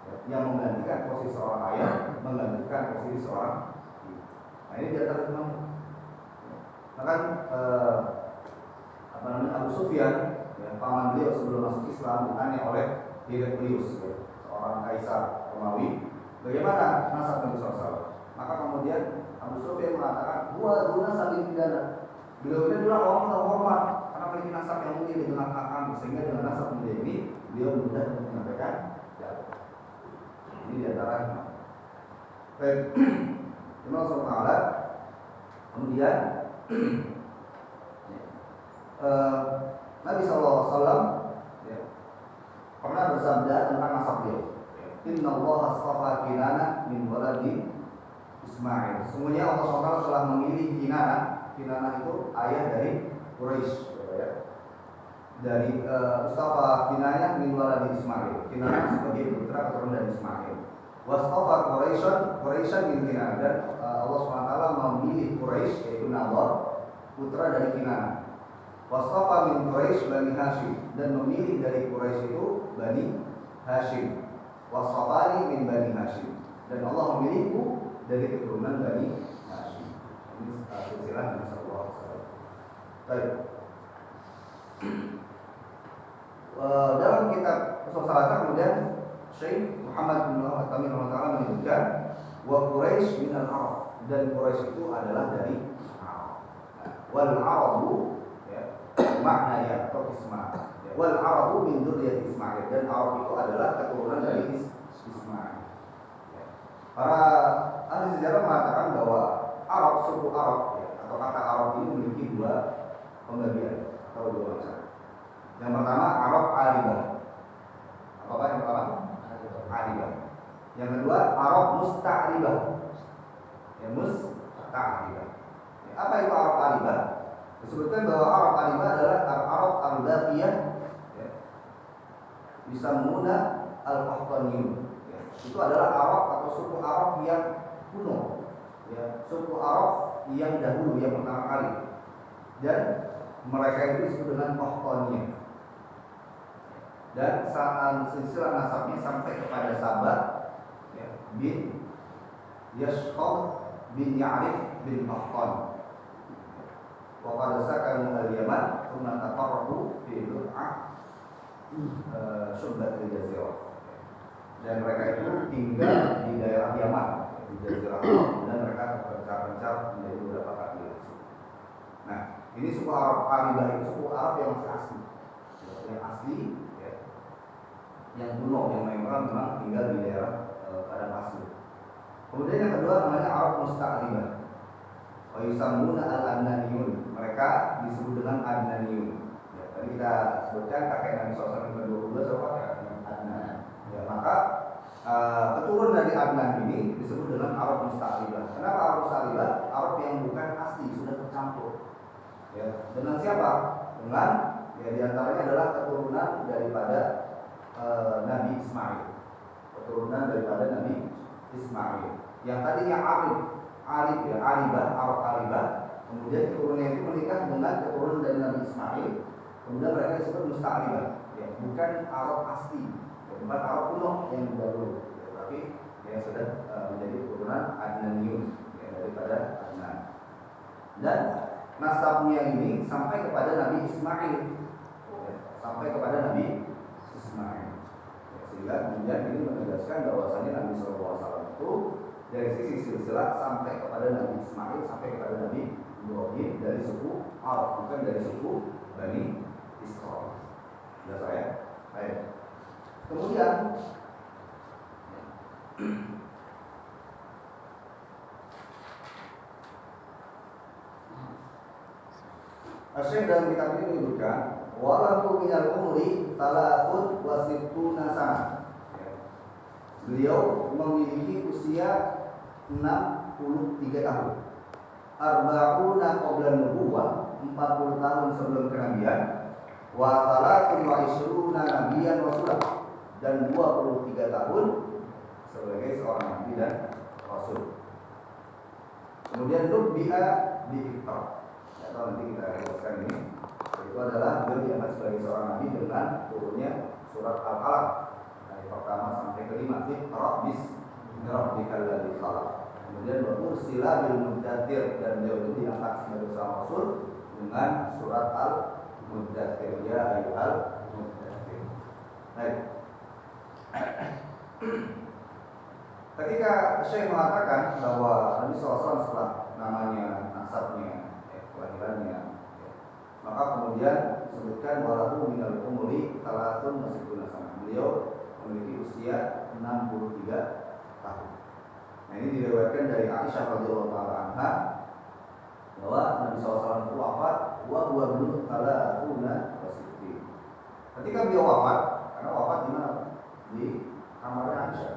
Ya, yang menggantikan posisi seorang ayah, menggantikan posisi seorang ibu. Nah, ini di antara teman. Bahkan Abu Sufyan, ya, paman beliau sebelum masuk Islam, ditanya oleh Heraklius, ya, seorang kaisar Romawi, bagaimana nasab Nabi SAW? Maka kemudian Abu Sufyan mengatakan, guna saling pidana. Beliau ini adalah orang terhormat karena memiliki nasab yang mulia di tengah kami, sehingga dengan nasab mulia ini beliau mudah untuk menyampaikan dakwah. Ini diantara baik. Allah SWT kemudian Nabi SAW ya, pernah bersabda tentang nasab beliau. Inna Allah astafa Kinana min waladi Ismail. Sesungguhnya Allah SWT telah memilih Kinana. Kinana itu ayah dari Quraisy, ya. Dari Mustafa Kinana min waladi Ismail. Kinana sebagai putra keturunan dari Ismail. Wastafa Quraisyan min Kinana, dan Allah SWT memilih Quraisy yaitu Nadhr, putra dari Kinana. Wastafa min Quraisy Bani Hashim, dan memilih dari Quraisy itu Bani Hashim. Wastafani min Bani Hashim, dan Allah memilihku dari keturunan Bani Hashim. Ini silsilah Nabi sallallahu alaihi wasallam. Baik. Dalam kitab Ushul Salatah kemudian Syekh Muhammad bin Al-Tamin menyebutkan wa Quraisy min al-Arab, dan Quraisy itu adalah dari Arab. Wal Arabu maknanya atau isma. Wal Arabu min dzurriyyati Ismail, dan Arab itu adalah keturunan dari Ismail. Para ahli sejarah mengatakan bahwa Arab, suku Arab, ya, atau kata Arab ini memiliki dua pembagian atau dua macam. Yang pertama Arab Aribah. Apa yang pertama? Aribah. Yang kedua Arab Musta'ribah. Ya, Musta'ribah. Ya, apa itu Arab Aribah? Disebutkan bahwa Arab Aribah adalah Arab Al-Baqiyah, ya, bisa menguna Al-Qahtaniyun. Ya, itu adalah Arab atau suku Arab yang kuno, ya, suku Arab yang dahulu, yang pertama kali, dan mereka itu disebut dengan Qahtaniyah. Dan silsilah nasabnya sampai kepada Sabah, ya, bin Yashqal bin Ya'rif bin Qahtan. Wa qad sakanu al-Yaman thumma tafarraqu fi Lu'ah Syubat al-Jazirah. Dan mereka itu tinggal di daerah Yaman, di Jazirah Arab, dan mereka terpencar-pencar menjadi beberapa kabilah. Nah, ini suku Arab Aribah, itu suku Arab yang masih asli, yang asli, ya, yang kuno, yang memang tinggal di daerah padang pasir. Kemudian yang kedua namanya Arab Musta'ribah. Wa yusammuna al-Adnaniyun. Mereka disebut dengan Adnaniyun. Ya, tadi kita sebutkan kakek Nabi SAW yang ke-22 siapa? Adnan. Ya, maka keturunan dari Adnan ini disebut dengan Arab Musta'ribah. Kenapa Arab Musta'ribah? Arab yang bukan asli, sudah tercampur. Ya, dengan siapa? Dengan ya diantaranya adalah keturunan daripada Nabi Ismail. Keturunan daripada Nabi Ismail. Yang tadinya Arib ya, Arab Aribah. Kemudian keturunannya itu menikah dengan keturunan dari Nabi Ismail. Kemudian mereka disebut Musta'ribah. Ya, bukan Arab asli. Bukan Arab kuno yang dahulu, tapi yang sudah menjadi keturunan Adnaniyun ya, daripada Adnan. Dan nasabnya ini sampai kepada Nabi Ismail, ya, sampai kepada Nabi Ismail. Ya, sehingga kemudian ini menegaskan bahwasanya Nabi SAW itu dari sisi silsilah sampai kepada Nabi Ismail, sampai kepada Nabi Ibrahim dari suku Arab, bukan dari suku Bani Israil. Sudah saya? Baik. Kemudian Syekh dalam kitab ini menyebutkan walahu minal umri salatun wa sittuna sana. Beliau memiliki usia 63 tahun. Arba'una qabla nubuwah, 40 tahun sebelum kenabian. Wa salatun wa isruna nabiyan rasulah, dan 23 tahun sebagai seorang nabi dan rasul. Kemudian nubbi'a bi-Iqra. Atau nanti kita jelaskan ini. Itu adalah beliau diangkat sebagai seorang nabi dengan turunnya surat Al-Alaq dari pertama sampai kelima. Iqra bismi rabbikal ladzi khalaq. Kemudian berursila bil muddatsir, dan beliau itu diangkat sebagai seorang rasul dengan surat Al-Muddatsir, ya ayyuhal muddatsir. Baik. Ketika Syekh mengatakan bahwa Nabi SAW setelah namanya, nasabnya, kelahirannya, maka kemudian disebutkan walahu minal umuri salatun wa sittuna sana. Beliau memiliki usia 63 tahun. Nah, ini diriwayatkan dari Aisyah radhiyallahu anha bahwa Nabi SAW itu wafat wa huwa ibnu salatuna wa sittin. Ketika beliau wafat, karena wafat di mana? Di kamarnya Aisyah.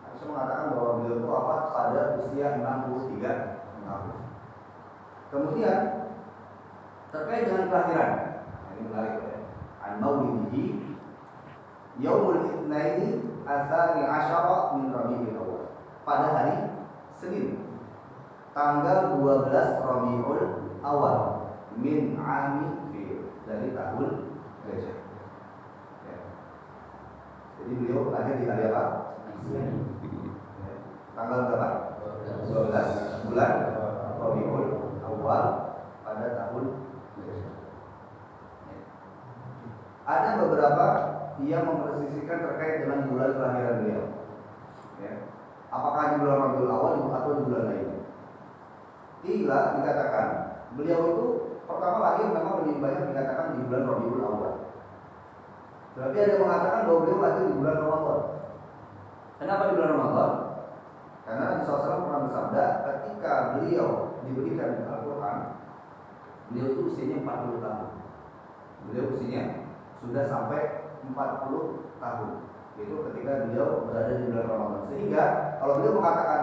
Aisyah mengatakan bahwa beliau itu wafat pada usia 63 tahun. Kemudian terkait dengan kelahiran, ini menarik ya. An-Maulidihi Yaumul Itsnaini Atsani Asyara min Rabiul Awal. Pada hari Senin tanggal 12 Rabiul Awal min Ami Fil, dari tahun Gajah. Ya. Jadi beliau lahir di hari apa? Senin. Ya. Tanggal berapa? 12 bulan Rabiul Awal pada tahun Gajah. Ya. Ada beberapa yang mempresisikan terkait dengan bulan kelahiran beliau. Ya. Apakah di bulan Rabiul Awal atau di bulan lainnya? Ila dikatakan beliau itu pertama lahir memang lebih banyak dikatakan di bulan Rabiul Awal. Berarti ada yang mengatakan bahwa beliau lahir di bulan Ramadan. Kenapa di bulan Ramadan? Karena Nabi SAW pernah bersabda ketika beliau diberikan Al-Quran, beliau itu usianya 40 tahun. Beliau usianya sudah sampai 40 tahun. Itu ketika beliau berada di bulan Ramadan. Sehingga kalau beliau mengatakan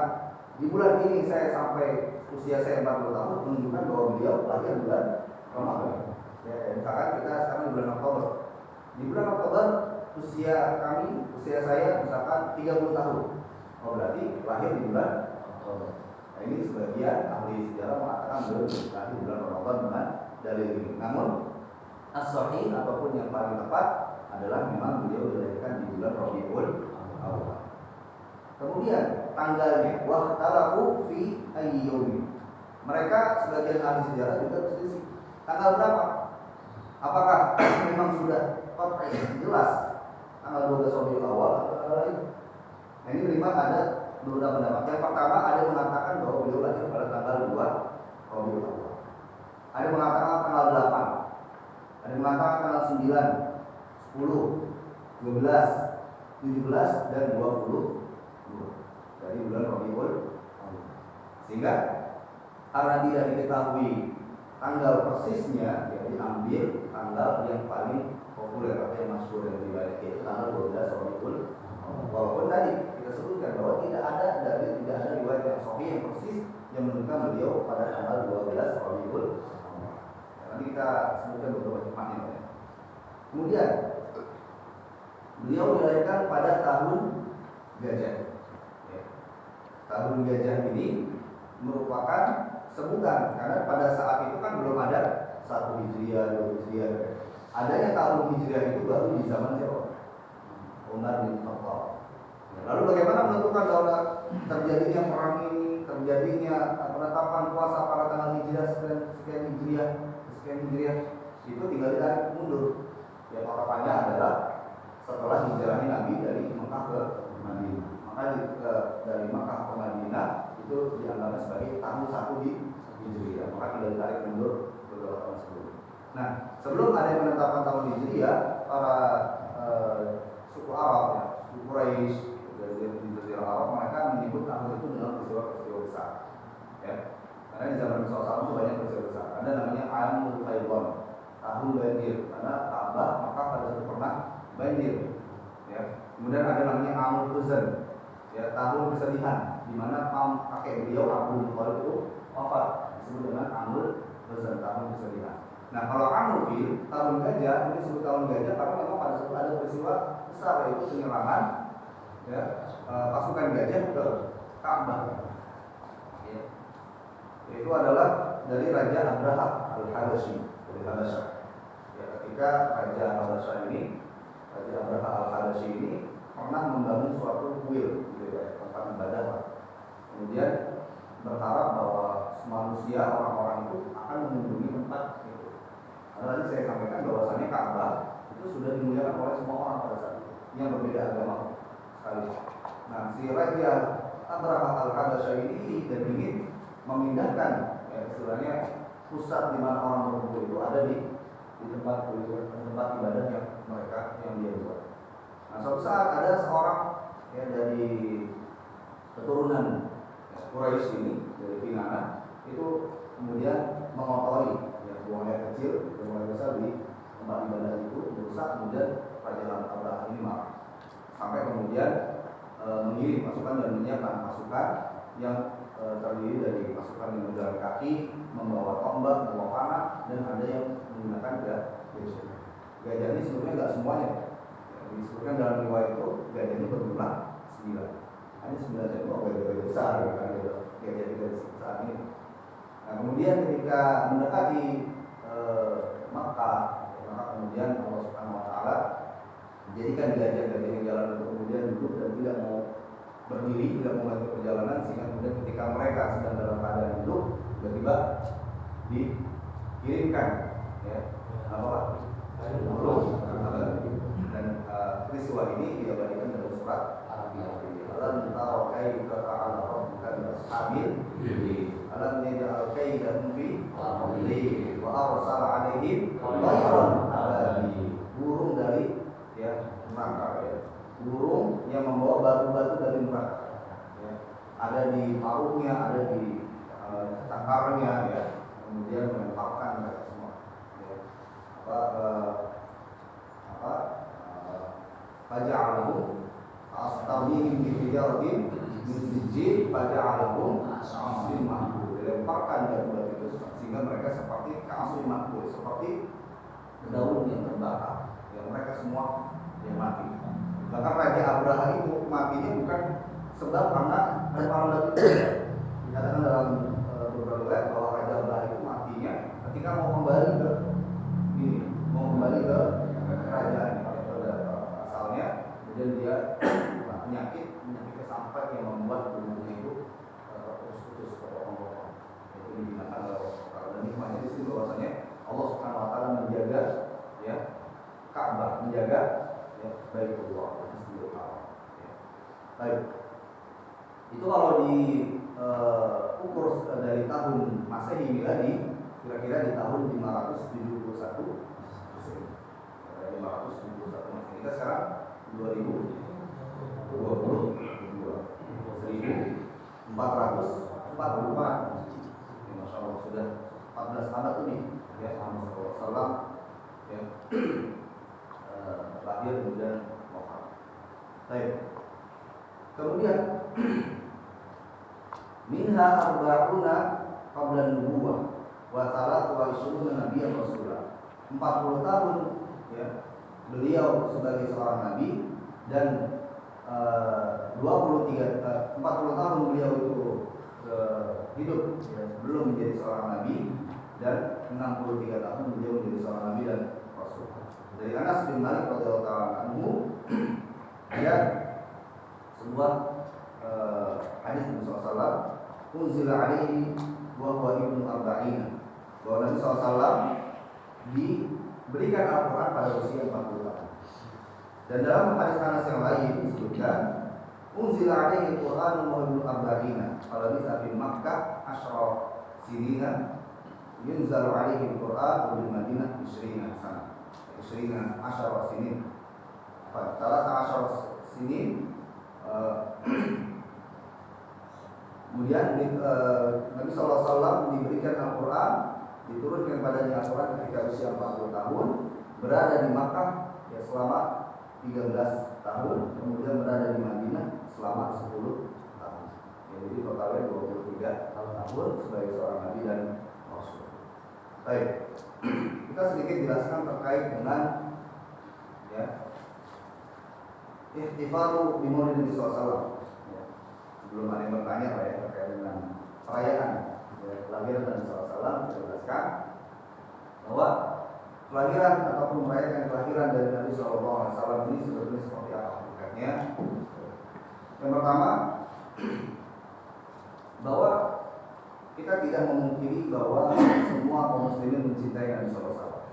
di bulan ini saya sampai usia saya 40 tahun, menunjukkan bahwa beliau lahir bulan Ramadan. Ya, misalkan kita sekarang di bulan Oktober. Di bulan Oktober usia saya misalkan 30 tahun. Oh, berarti lahir di bulan Oktober. Nah, ini sebagian ahli sejarah mengatakan beliau lahir di bulan Ramadan dengan dalil ini. Namun as-sahih ataupun yang paling tepat adalah memang beliau dilahirkan di bulan Rabiul Awal. Kemudian tanggalnya waqtalafu fi ayyumi. Mereka sebagian ahli sejarah juga berselisih. Tanggal berapa? Apakah memang sudah jelas tanggal 12 Rabiul Awal atau tanggal lain? Nah, ini memang ada beberapa pendapat. Yang pertama ada yang mengatakan bahwa beliau lahir pada tanggal 2 Rabiul Awal. Ada yang mengatakan tanggal 8. Ada yang mengatakan tanggal 9, 10, 12, 17 dan 20 dari bulan Rabiul Awal. Sehingga karena tidak diketahui tanggal persisnya, ya diambil tanggal yang paling populer atau yang masyhur yang lebih baik, yaitu tanggal 12 Rabiul Walaupun tadi kita sebutkan bahwa tidak ada riwayat yang sahih yang persis yang menunjukkan beliau pada tanggal 12 Rabiul Awal. Nanti kita sebutkan beberapa tempatnya. Kemudian beliau dilahirkan pada tahun gajah. Tahun gajah ini merupakan sebutan karena pada saat itu kan belum ada 1 Hijriah, 2 Hijriah. Adanya tahun Hijriah itu baru di zaman siapa? Umar bin Khattab. Lalu bagaimana menentukan bahwa terjadinya perang ini, terjadinya penetapan puasa pada tanggal Hijriah sekian Hijriah itu tinggal ditarik mundur. Yang patokannya adalah setelah hijrahnya Nabi dari Mekah ke Madinah. Maka dari Mekah ke Madinah itu dianggap sebagai tahun 1 di Hijriah. Maka tinggal ditarik mundur beberapa tahun sebelumnya. Nah, sebelum ada penetapan tahun Hijriah, para suku Arab, ya, suku Quraisy di Jazirah Arab, mereka menyebut tahun itu dengan peristiwa-peristiwa besar. Ya. Karena di zaman Rasulullah itu banyak peristiwa besar. Ada namanya Amul Faidan, tahun banjir. Karena Ka'bah maka pada itu pernah banjir. Ya. Kemudian ada namanya Amul Huzn, ya, tahun kesedihan, di mana kakek beliau Abdul Muthalib itu wafat, disebut dengan Amul Huzn, tahun kesedihan. Nah, kalau Amul Fil, tahun gajah, ini disebut tahun gajah karena memang pada saat ada peristiwa besar, yaitu penyerangan, ya, pasukan gajah ke Ka'bah. Ya. Itu adalah dari Raja Abraha Al-Habasyi dari Habasyah. Ya, ketika Raja Habasyah ini, Raja Abraha Al-Habasyi ini pernah membangun suatu kuil, gitu ya, tempat ibadah. Kemudian berharap bahwa manusia, orang-orang itu akan mengunjungi tempat itu. Karena tadi saya sampaikan bahwasannya Ka'bah itu sudah dimuliakan oleh semua orang pada saat itu yang berbeda agama sekali. Nah, si Raja Abraha Al-Habasyi ini dan ingin memindahkan, ya, istilahnya pusat di mana orang berkumpul itu ada di tempat ibadah yang dia buat. Nah, suatu saat ada seorang, ya, dari keturunan, ya, Quraisy ini dari Kinana itu kemudian mengotori, ya, buang air kecil, buang air besar di tempat ibadah itu merusak. Kemudian Raja Abraha ini marah sampai kemudian mengirim pasukan dan menyiapkan pasukan yang terdiri dari pasukan yang berjalan kaki, membawa tombak, membawa panah, dan ada yang menggunakan gajah. Gajah ini sebenarnya nggak semuanya. Disebutkan dalam riwayat itu gajah ini berjumlah 9. Hanya 9 saja, gajah besar, gajah besar ini. Nah, kemudian ketika mendekati Makkah, maka kemudian Allah Subhanahu Wa Taala menjadikan gajah-gajah yang jalan itu kemudian duduk dan tidak mau berdiri, tidak mau melanjutkan perjalanan, sehingga kemudian ketika mereka sedang dalam keadaan duduk, tiba-tiba dikirimkan, ya, dan peristiwa ini diabadikan dalam surat Alam tara kaifa fa'ala rabbuka bi ashabil fil alam yaj'al kaydahum fi tadlil wa arsala 'alaihim tayran ababil, burung dari, ya, neraka, ya, burung yang membawa batu-batu dari neraka, ya, ada di paruhnya, ada di cangkarnya, ya, kemudian melemparkan mereka semua, ya, faja'alahum astawihim bihijaratin min sijil faja'alahum ka'asfin ma'kul, dilemparkan batu-batu itu sehingga mereka seperti ka'asfin ma'kul, seperti daun yang terbakar, yang mereka semua yang mati. Bahkan Raja Abraha itu matinya bukan sebab karena lemparan batu itu. Dikatakan dalam beberapa riwayat bahwa Raja Abraha itu matinya ketika mau kembali ke kerajaan asalnya, kemudian dia penyakitnya sampai yang membuat tubuhnya itu terputus-putus potong-potong. Itu digunakan oleh Allah. Dan hikmahnya di sini bahwasanya Allah Subhanahu Wa Taala menjaga, ya, Ka'bah, menjaga, ya, Baitullah, Masjidil Haram. Ya. Baik. Itu kalau diukur dari tahun Masehi miladi, kira-kira di tahun 571 Masehi. 571 Masehi. Kita sekarang 2022, 1444. Ya, Masya Allah, sudah 14 abad ini, ya, Muhammad SAW, ya, lahir kemudian wafat. Baik. Kemudian minha arba'una qabla nubuwah wa salatu wa ishruna nabiyyan rasulah. 40 tahun ya beliau sebagai seorang nabi dan 40 tahun beliau itu hidup ya, belum menjadi seorang nabi, dan 63 tahun beliau menjadi seorang nabi dan rasul. Dari Anas bin Malik radhiyallahu ta'ala anhu ya sebuah hadis Nabi SAW, unzila alaihi wa huwa ibnu arba'ina, bahwa Nabi SAW diberikan Al-Quran pada usia 40 tahun. Dan dalam hadis Anas yang lain disebutkan unzila alaihi al-Quran wa huwa ibnu arba'ina falabitha fi Makkah asyra sinina yunzalu alaihi al-Quran wa bil Madinah 20 sana 20 asyra sinin Talata asyara sinin. Kemudian Nabi SAW diberikan Al-Quran, diturunkan padanya Al-Quran ketika usia 40 tahun, berada di Makkah ya selama 13 tahun, kemudian berada di Madinah selama 10 tahun. Ya, jadi totalnya 23 tahun sebagai seorang nabi dan rasul. Baik, kita sedikit jelaskan terkait dengan ya ihtifalu bi maulid Nabi SAW. Ya. Sebelum ada yang bertanya Pak ya terkait dengan perayaan ya, kelahiran Nabi SAW, saya jelaskan bahwa kelahiran ataupun merayakan kelahiran dari Nabi SAW ini sebetulnya seperti apa hakikatnya. Yang pertama, bahwa kita tidak memungkiri bahwa semua kaum muslimin mencintai Nabi SAW.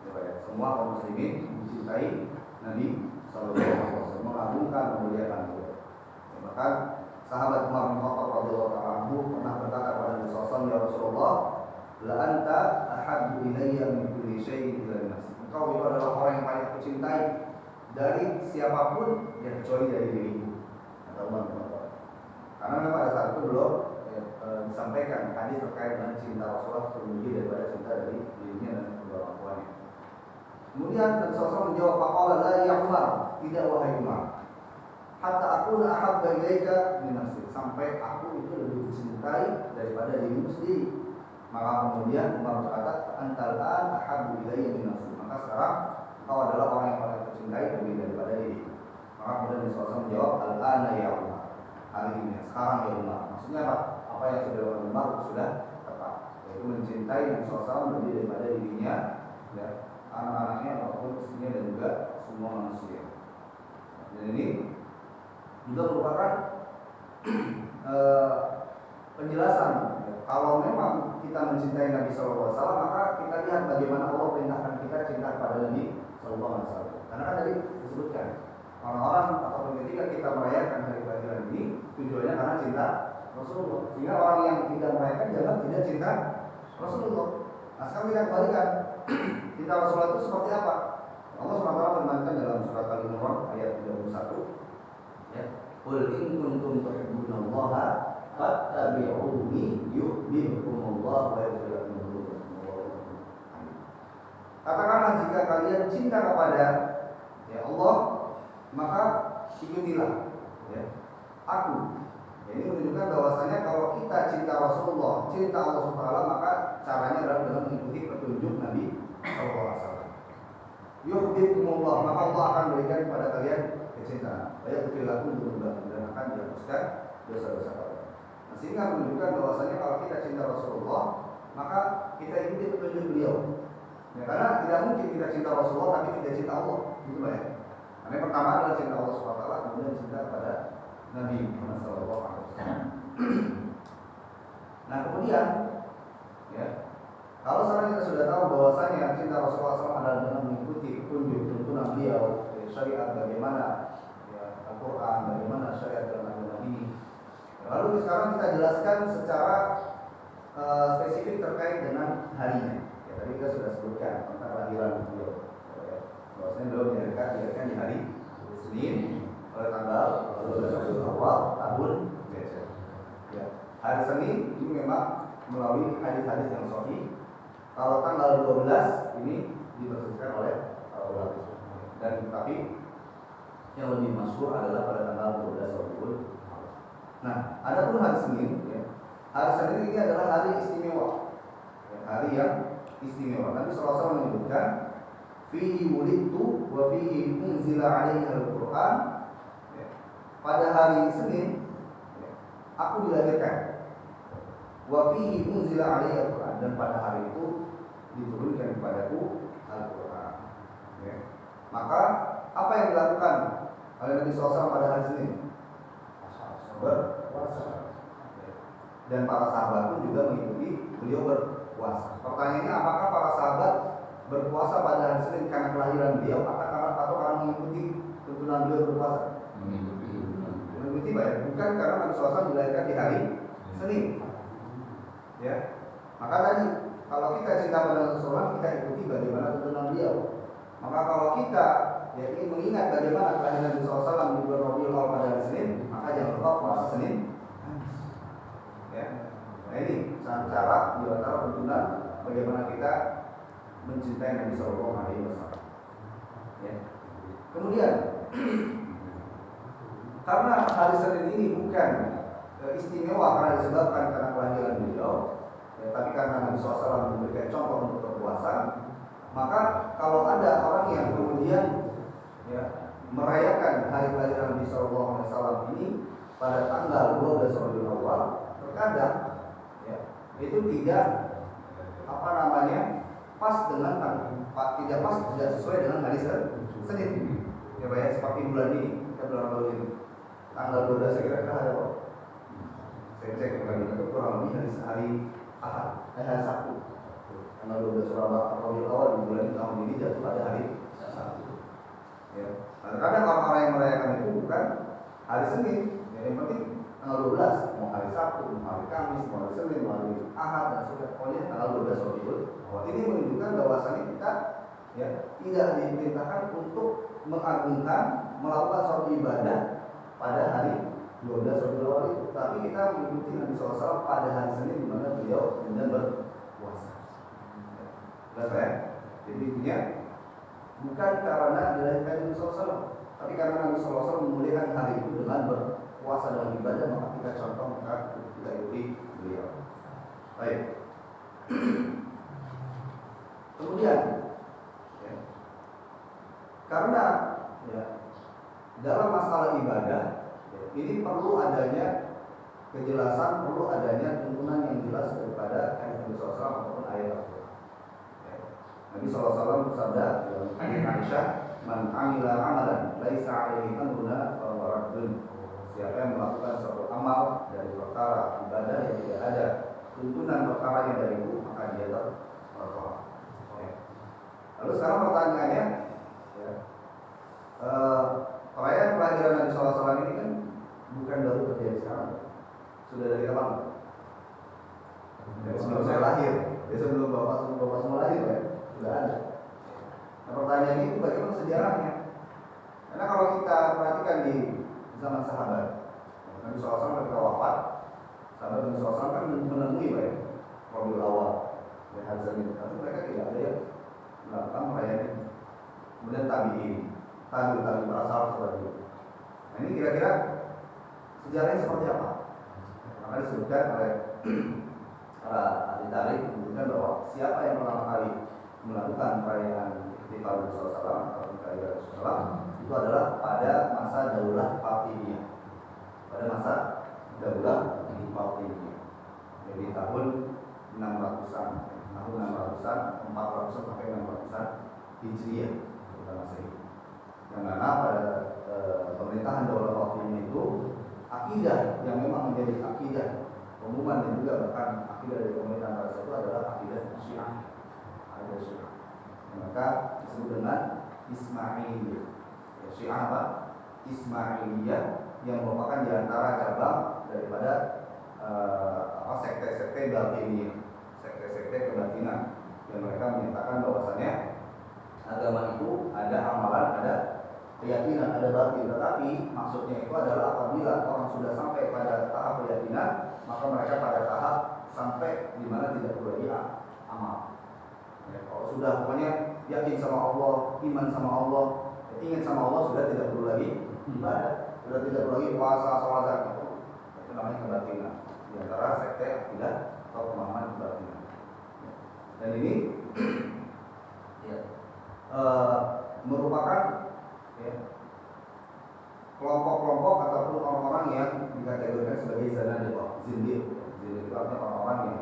Ya, semua kaum muslimin mencintai Nabi SAW, mengagungkan, memuliakan beliau. Bahkan sahabat Umar bin Khattab radhiyallahu anhu pernah berkata kepada Nabi SAW, ya Rasulullah, la anta ahabbu ilayya min kulli syai'in illa nafsi. Engkau itu adalah orang yang paling aku cintai dari siapapun yang kecuali dari diriku. Kata Umar bin Khattab. Karena memang pada saat itu belum disampaikan hadis terkait dengan cinta Rasulullah lebih daripada cinta dari dirinya dan kedua orang tuanya. Kemudian Nabi SAW menjawab, faqala la ya Umar, tidak wahai Umar, hatta aku la ahabba ilaika min nafsi, sampai aku itu lebih dicintai daripada dirimu sendiri. Maka kemudian Umar berkata, antal an ahabbu ilayya min nafsi, maka sekarang engkau adalah orang yang paling aku cintai lebih daripada diriku. Maka kemudian Nabi SAW menjawab, al-ana ya Umar, hari ini sekarang ya Umar. Maksudnya apa? Apa yang sudah dilakukan Umar sudah tepat, yaitu mencintai Nabi SAW lebih daripada dirinya ya, anak-anaknya ataupun istrinya dan juga semua manusia. Dan ini juga merupakan penjelasan ya, kalau memang kita mencintai Nabi SAW, maka kita lihat bagaimana Allah perintahkan kita cinta kepada Nabi SAW. Karena kan tadi disebutkan orang-orang ataupun ketika kita merayakan hari kelahiran ini tujuannya karena cinta Rasulullah. Sehingga orang yang tidak merayakan jangan tidak cinta Rasulullah. Nah sekarang kita kembalikan cinta Rasulullah itu seperti apa? Allah SWT firmankan dalam surat Al-Imran ayat 31 ya, qul in kuntum tuhibbunallaha fattabi'uni yuhibbukumullah wa yaghfir lakum dzunubakum. Katakanlah jika kalian cinta kepada ya Allah, maka ikutilah ya aku. Ya, ini menunjukkan bahwasanya kalau kita cinta Rasulullah, cinta Allah SWT, maka caranya adalah dengan mengikuti petunjuk Nabi SAW. Yuhibbukumullah, maka Allah akan berikan kepada kalian kecintaan. Wa yaghfir lakum dzunubakum, dan akan dihapuskan dosa-dosa kalian. Nah, sehingga menunjukkan bahwasanya kalau kita cinta Rasulullah, maka kita ikuti petunjuk beliau. Ya, karena tidak mungkin kita cinta Rasulullah tapi tidak cinta Allah, gitu ya. Karena yang pertama adalah cinta Allah SWT, kemudian cinta kepada Nabi Muhammad SAW. Nah kemudian, ya, kalau sekarang kita sudah tahu bahwasanya cinta Rasulullah SAW adalah dengan mengikuti petunjuk tuntunan beliau, ya, syariat bagaimana, ya, Al-Quran, bagaimana syariat dalam agama ini. Lalu sekarang kita jelaskan secara spesifik terkait dengan harinya. Ya, tadi kita sudah sebutkan tentang kelahiran beliau. Ya, bahwasanya beliau dilahirkan di hari Senin pada tanggal 12 awal tahun Hijriah. Ya, hari Senin ini memang melalui hadis-hadis yang sahih. Kalau tanggal 12 ini diperselisihkan oleh ulama. Dan tapi Yang lebih masyhur adalah pada tanggal 12 Rabiul Awal. Nah, adapun hari Senin, ya, hari Senin ini adalah hari istimewa, ya, hari yang istimewa. Nabi SAW menyebutkan, fihi wulidtu wa fihi unzila alaihi al-Quran. Ya, pada hari Senin, ya, aku dilahirkan. Wa fihi unzila alaihi al-Quran, dan pada hari itu diturunkan kepadaku Al-Quran. Ya. Maka apa yang dilakukan oleh Nabi SAW pada hari Senin? Berpuasa. Dan para sahabat pun juga mengikuti beliau berpuasa. Pertanyaannya, apakah para sahabat berpuasa pada hari Senin karena kelahiran beliau atau karena mengikuti tuntunan beliau berpuasa? Mengikuti baik, bukan karena Nabi SAW dilahirkan di hari Senin. Ya, maka tadi kalau kita cinta pada Rasulullah, kita ikuti bagaimana tuntunan beliau. Maka kalau kita ingin mengingat bagaimana kelahiran Nabi SAW di bulan Rabiul Awal pada hari Senin, maka jangan lupa puasa Senin. Ya, nah ini cara di antara tuntunan bagaimana kita mencintai Nabi Sallallahu Alaihi Wasallam. Ya. Kemudian karena hari Senin ini bukan istimewa karena disebabkan karena kelahiran beliau, ya, tapi karena Nabi SAW memberikan contoh untuk berpuasa, maka kalau ada orang yang kemudian merayakan hari kelahiran Nabi SAW ini pada tanggal 12 Rabiul Awal, terkadang itu tidak pas dengan tidak sesuai dengan hari Senin. Ya Pak, seperti bulan ini, kita bulan baru ini tanggal 12 kira-kira ada apa? Saya cek lagi, itu kurang lebih hari Ahad, hari Sabtu. Tanggal 12 Rabiul Awal di bulan tahun ini jatuh pada hari Sabtu. Ya. Kadang orang-orang yang merayakan itu bukan hari Senin, yang penting tanggal 12, mau hari Sabtu, mau hari Kamis, mau hari Senin, mau hari Ahad, dan sebagainya. Pokoknya tanggal 12 Rabiul Awal. Ini menunjukkan bahwasannya kita tidak diperintahkan untuk mengagungkan, melakukan suatu ibadah pada hari 12 Rabiul Awal itu, tapi kita mengikuti Nabi SAW pada hari Senin di mana beliau kemudian berpuasa. Jelas ya? Jadi intinya bukan karena dilahirkan Nabi SAW, tapi karena Nabi SAW memuliakan hari itu dengan berpuasa dalam ibadah, maka kita contoh, maka kita ikuti beliau. Baik. Kemudian, karena dalam masalah ibadah ini perlu adanya kejelasan, perlu adanya tuntunan yang jelas daripada Nabi SAW ataupun ayat Al-Quran. Nabi SAW bersabda dalam hadis Aisyah, "Man 'amila 'amalan laisa 'alaihi amruna fa huwa raddun." Siapa yang melakukan suatu amal dari perkara ibadah yang tidak ada tuntunan perkaranya dariku, maka dia tertolak. Lalu sekarang pertanyaannya, perayaan kelahiran Nabi SAW ini kan bukan baru terjadi sekarang, sudah dari kapan? Dari sebelum saya lahir, dari sebelum bapak semua lahir, ya, sudah ada. Nah, pertanyaan itu bagaimana sejarahnya? Karena kalau kita perhatikan di zaman sahabat, Nabi SAW ketika wafat, sahabat Nabi SAW kan menemui Rabiul Awal, hari Senin, tapi mereka tidak ada yang melakukan perayaan ini. Kemudian tabi'in, tabi'in berasal seperti itu. Nah, ini kira-kira sejarahnya seperti apa? Maka disebutkan oleh para ahli tarikh menyebutkan bahwa siapa yang pertama kali melakukan perayaan Ihtifal Rasulullah atau kelahiran Rasulullah itu adalah pada masa Daulah Fatimiyah. Pada masa Daulah Fatimiyah. Jadi tahun 600-an, 400-an sampai 600-an Hijriah pada masa itu. Yang mana pada pemerintahan Daulah Fatimiyah itu akidah yang memang menjadi akidah umum dan juga bahkan akidah dari pemerintahan pada saat itu adalah akidah Syiah. Ada Syiah. Maka disebut dengan Ismailiyah. Syiah apa? Ismailiyah yang merupakan diantara cabang daripada sekte-sekte batiniyah, sekte-sekte kebatinan yang mereka menyatakan bahwasannya agama itu ada amalan, ada keyakinan, ada batin. Tetapi maksudnya itu adalah apabila orang sudah sampai pada tahap keyakinan, maka mereka pada tahap sampai di mana tidak perlu lagi amal. Ya, kalau sudah pokoknya yakin sama Allah, iman sama Allah, ingat sama Allah sudah tidak perlu lagi ibadah, sudah tidak perlu lagi puasa, sholat, zakat. Itu namanya kebatilan di antara sekte akidah atau pemahaman kebatilan. Dan ini ya, merupakan ya, kelompok-kelompok ataupun orang-orang yang dikategorikan sebagai zanadiqah, zindiq. Zindiq itu artinya orang-orang yang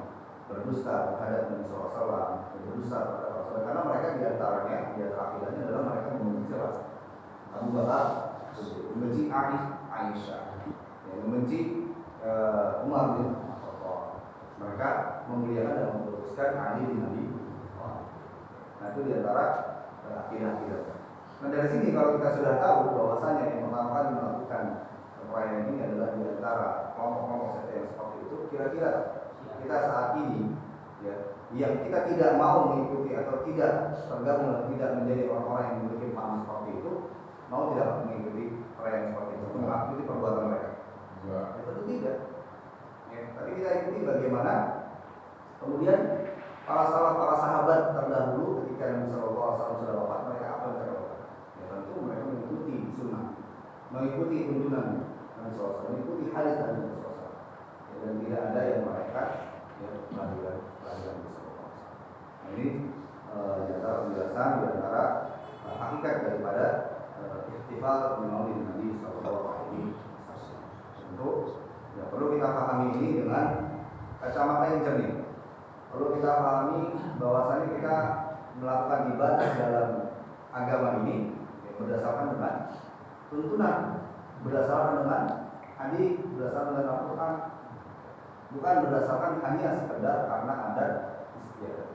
berdusta terhadap Nabi SAW, berdusta terhadap Rasul, karena mereka di antaranya, di antara akidahnya adalah mereka membenci Abu Bakar, membenci Aisyah, ya, membenci Umar bin Khattab. Mereka memuliakan dan memutuskan Ali bin Abi Thalib. Nah itu di antara akidah-akidah. Nah dari sini kalau kita sudah tahu bahwasanya yang pertama kali melakukan perayaan ini adalah di antara kelompok-kelompok sekte yang seperti itu, kira-kira kita saat ini ya, yang kita tidak mau mengikuti atau tidak tergabung dan tidak menjadi orang-orang yang memiliki paham seperti itu, mau tidak mengikuti perayaan seperti itu, mengikuti perbuatan mereka? Ya, tentu tidak. Ya, tapi kita ikuti bagaimana kemudian para sahabat terdahulu ketika Nabi Sallallahu Alaihi Wasallam sudah wafat, mereka apa yang mereka lakukan? Ya tentu mereka mengikuti sunnah, mengikuti tuntunan Nabi Sallallahu Alaihi Wasallam, mengikuti hadis Nabi Sallallahu Alaihi Wasallam. Ya, dan tidak ada yang mereka melanggar Nabi Sallallahu Alaihi Wasallam. Nah, ini di antara penjelasan, di antara hakikat daripada ihtifal maulid Nabi Sallallahu Alaihi Wasallam. Tentu ya, perlu kita pahami ini dengan kacamata yang jernih. Perlu kita pahami bahwasanya kita melakukan ibadah dalam agama ini ya, berdasarkan dengan tuntunan, berdasarkan dengan hadis, berdasarkan dengan Al-Quran, bukan berdasarkan hanya sekedar karena adat istiadat.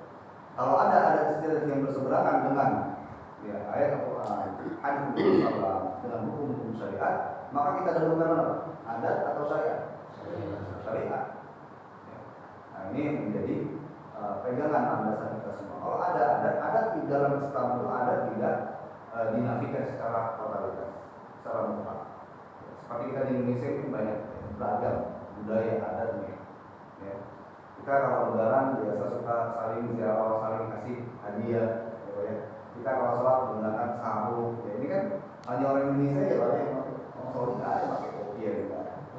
Kalau ada adat istiadat yang berseberangan dengan ya, ayat Al-Quran, hadis Rasulullah dengan hukum-hukum syariat, maka kita dahulukan apa? Adat atau syariat? Syariat. Nah ini yang menjadi pegangan landasan kita semua. Kalau ada adat di dalam Islam itu ada tidak dinafikan secara totalitas, secara mutlak. Seperti kita di Indonesia itu banyak beragam budaya adatnya. Ya. Kita kalau lebaran biasa suka saling ziarah, saling kasih hadiah. Ya. Kita kalau sholat menggunakan sarung. Ya, ini kan hanya orang Indonesia ya, orang Saudi nggak ada pakai kopi ya.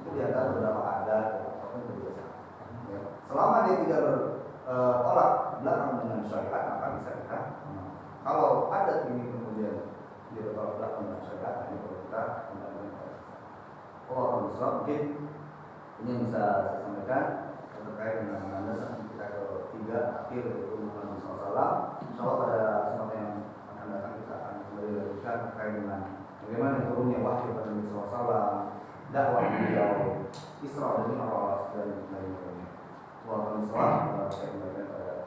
Itu di antara beberapa adat ataupun kebiasaan. Ya. Selama dia tidak tolak belakang dengan syariat, maka bisa kita. Kalau adat ini kemudian dia bertolak belakang dengan syariat, ini perlu kita undang-undang. Allah mungkin ini yang bisa saya sampaikan terkait dengan landasan kita ketiga akhir dari hubungan Nabi SAW. Insyaallah pada kesempatan yang akan datang kita akan kembali lanjutkan terkait dengan bagaimana turunnya wahyu pada Nabi SAW, dakwah beliau, Isra dan Mi'raj dan lain-lainnya. Wa sallallahu alaihi wasallam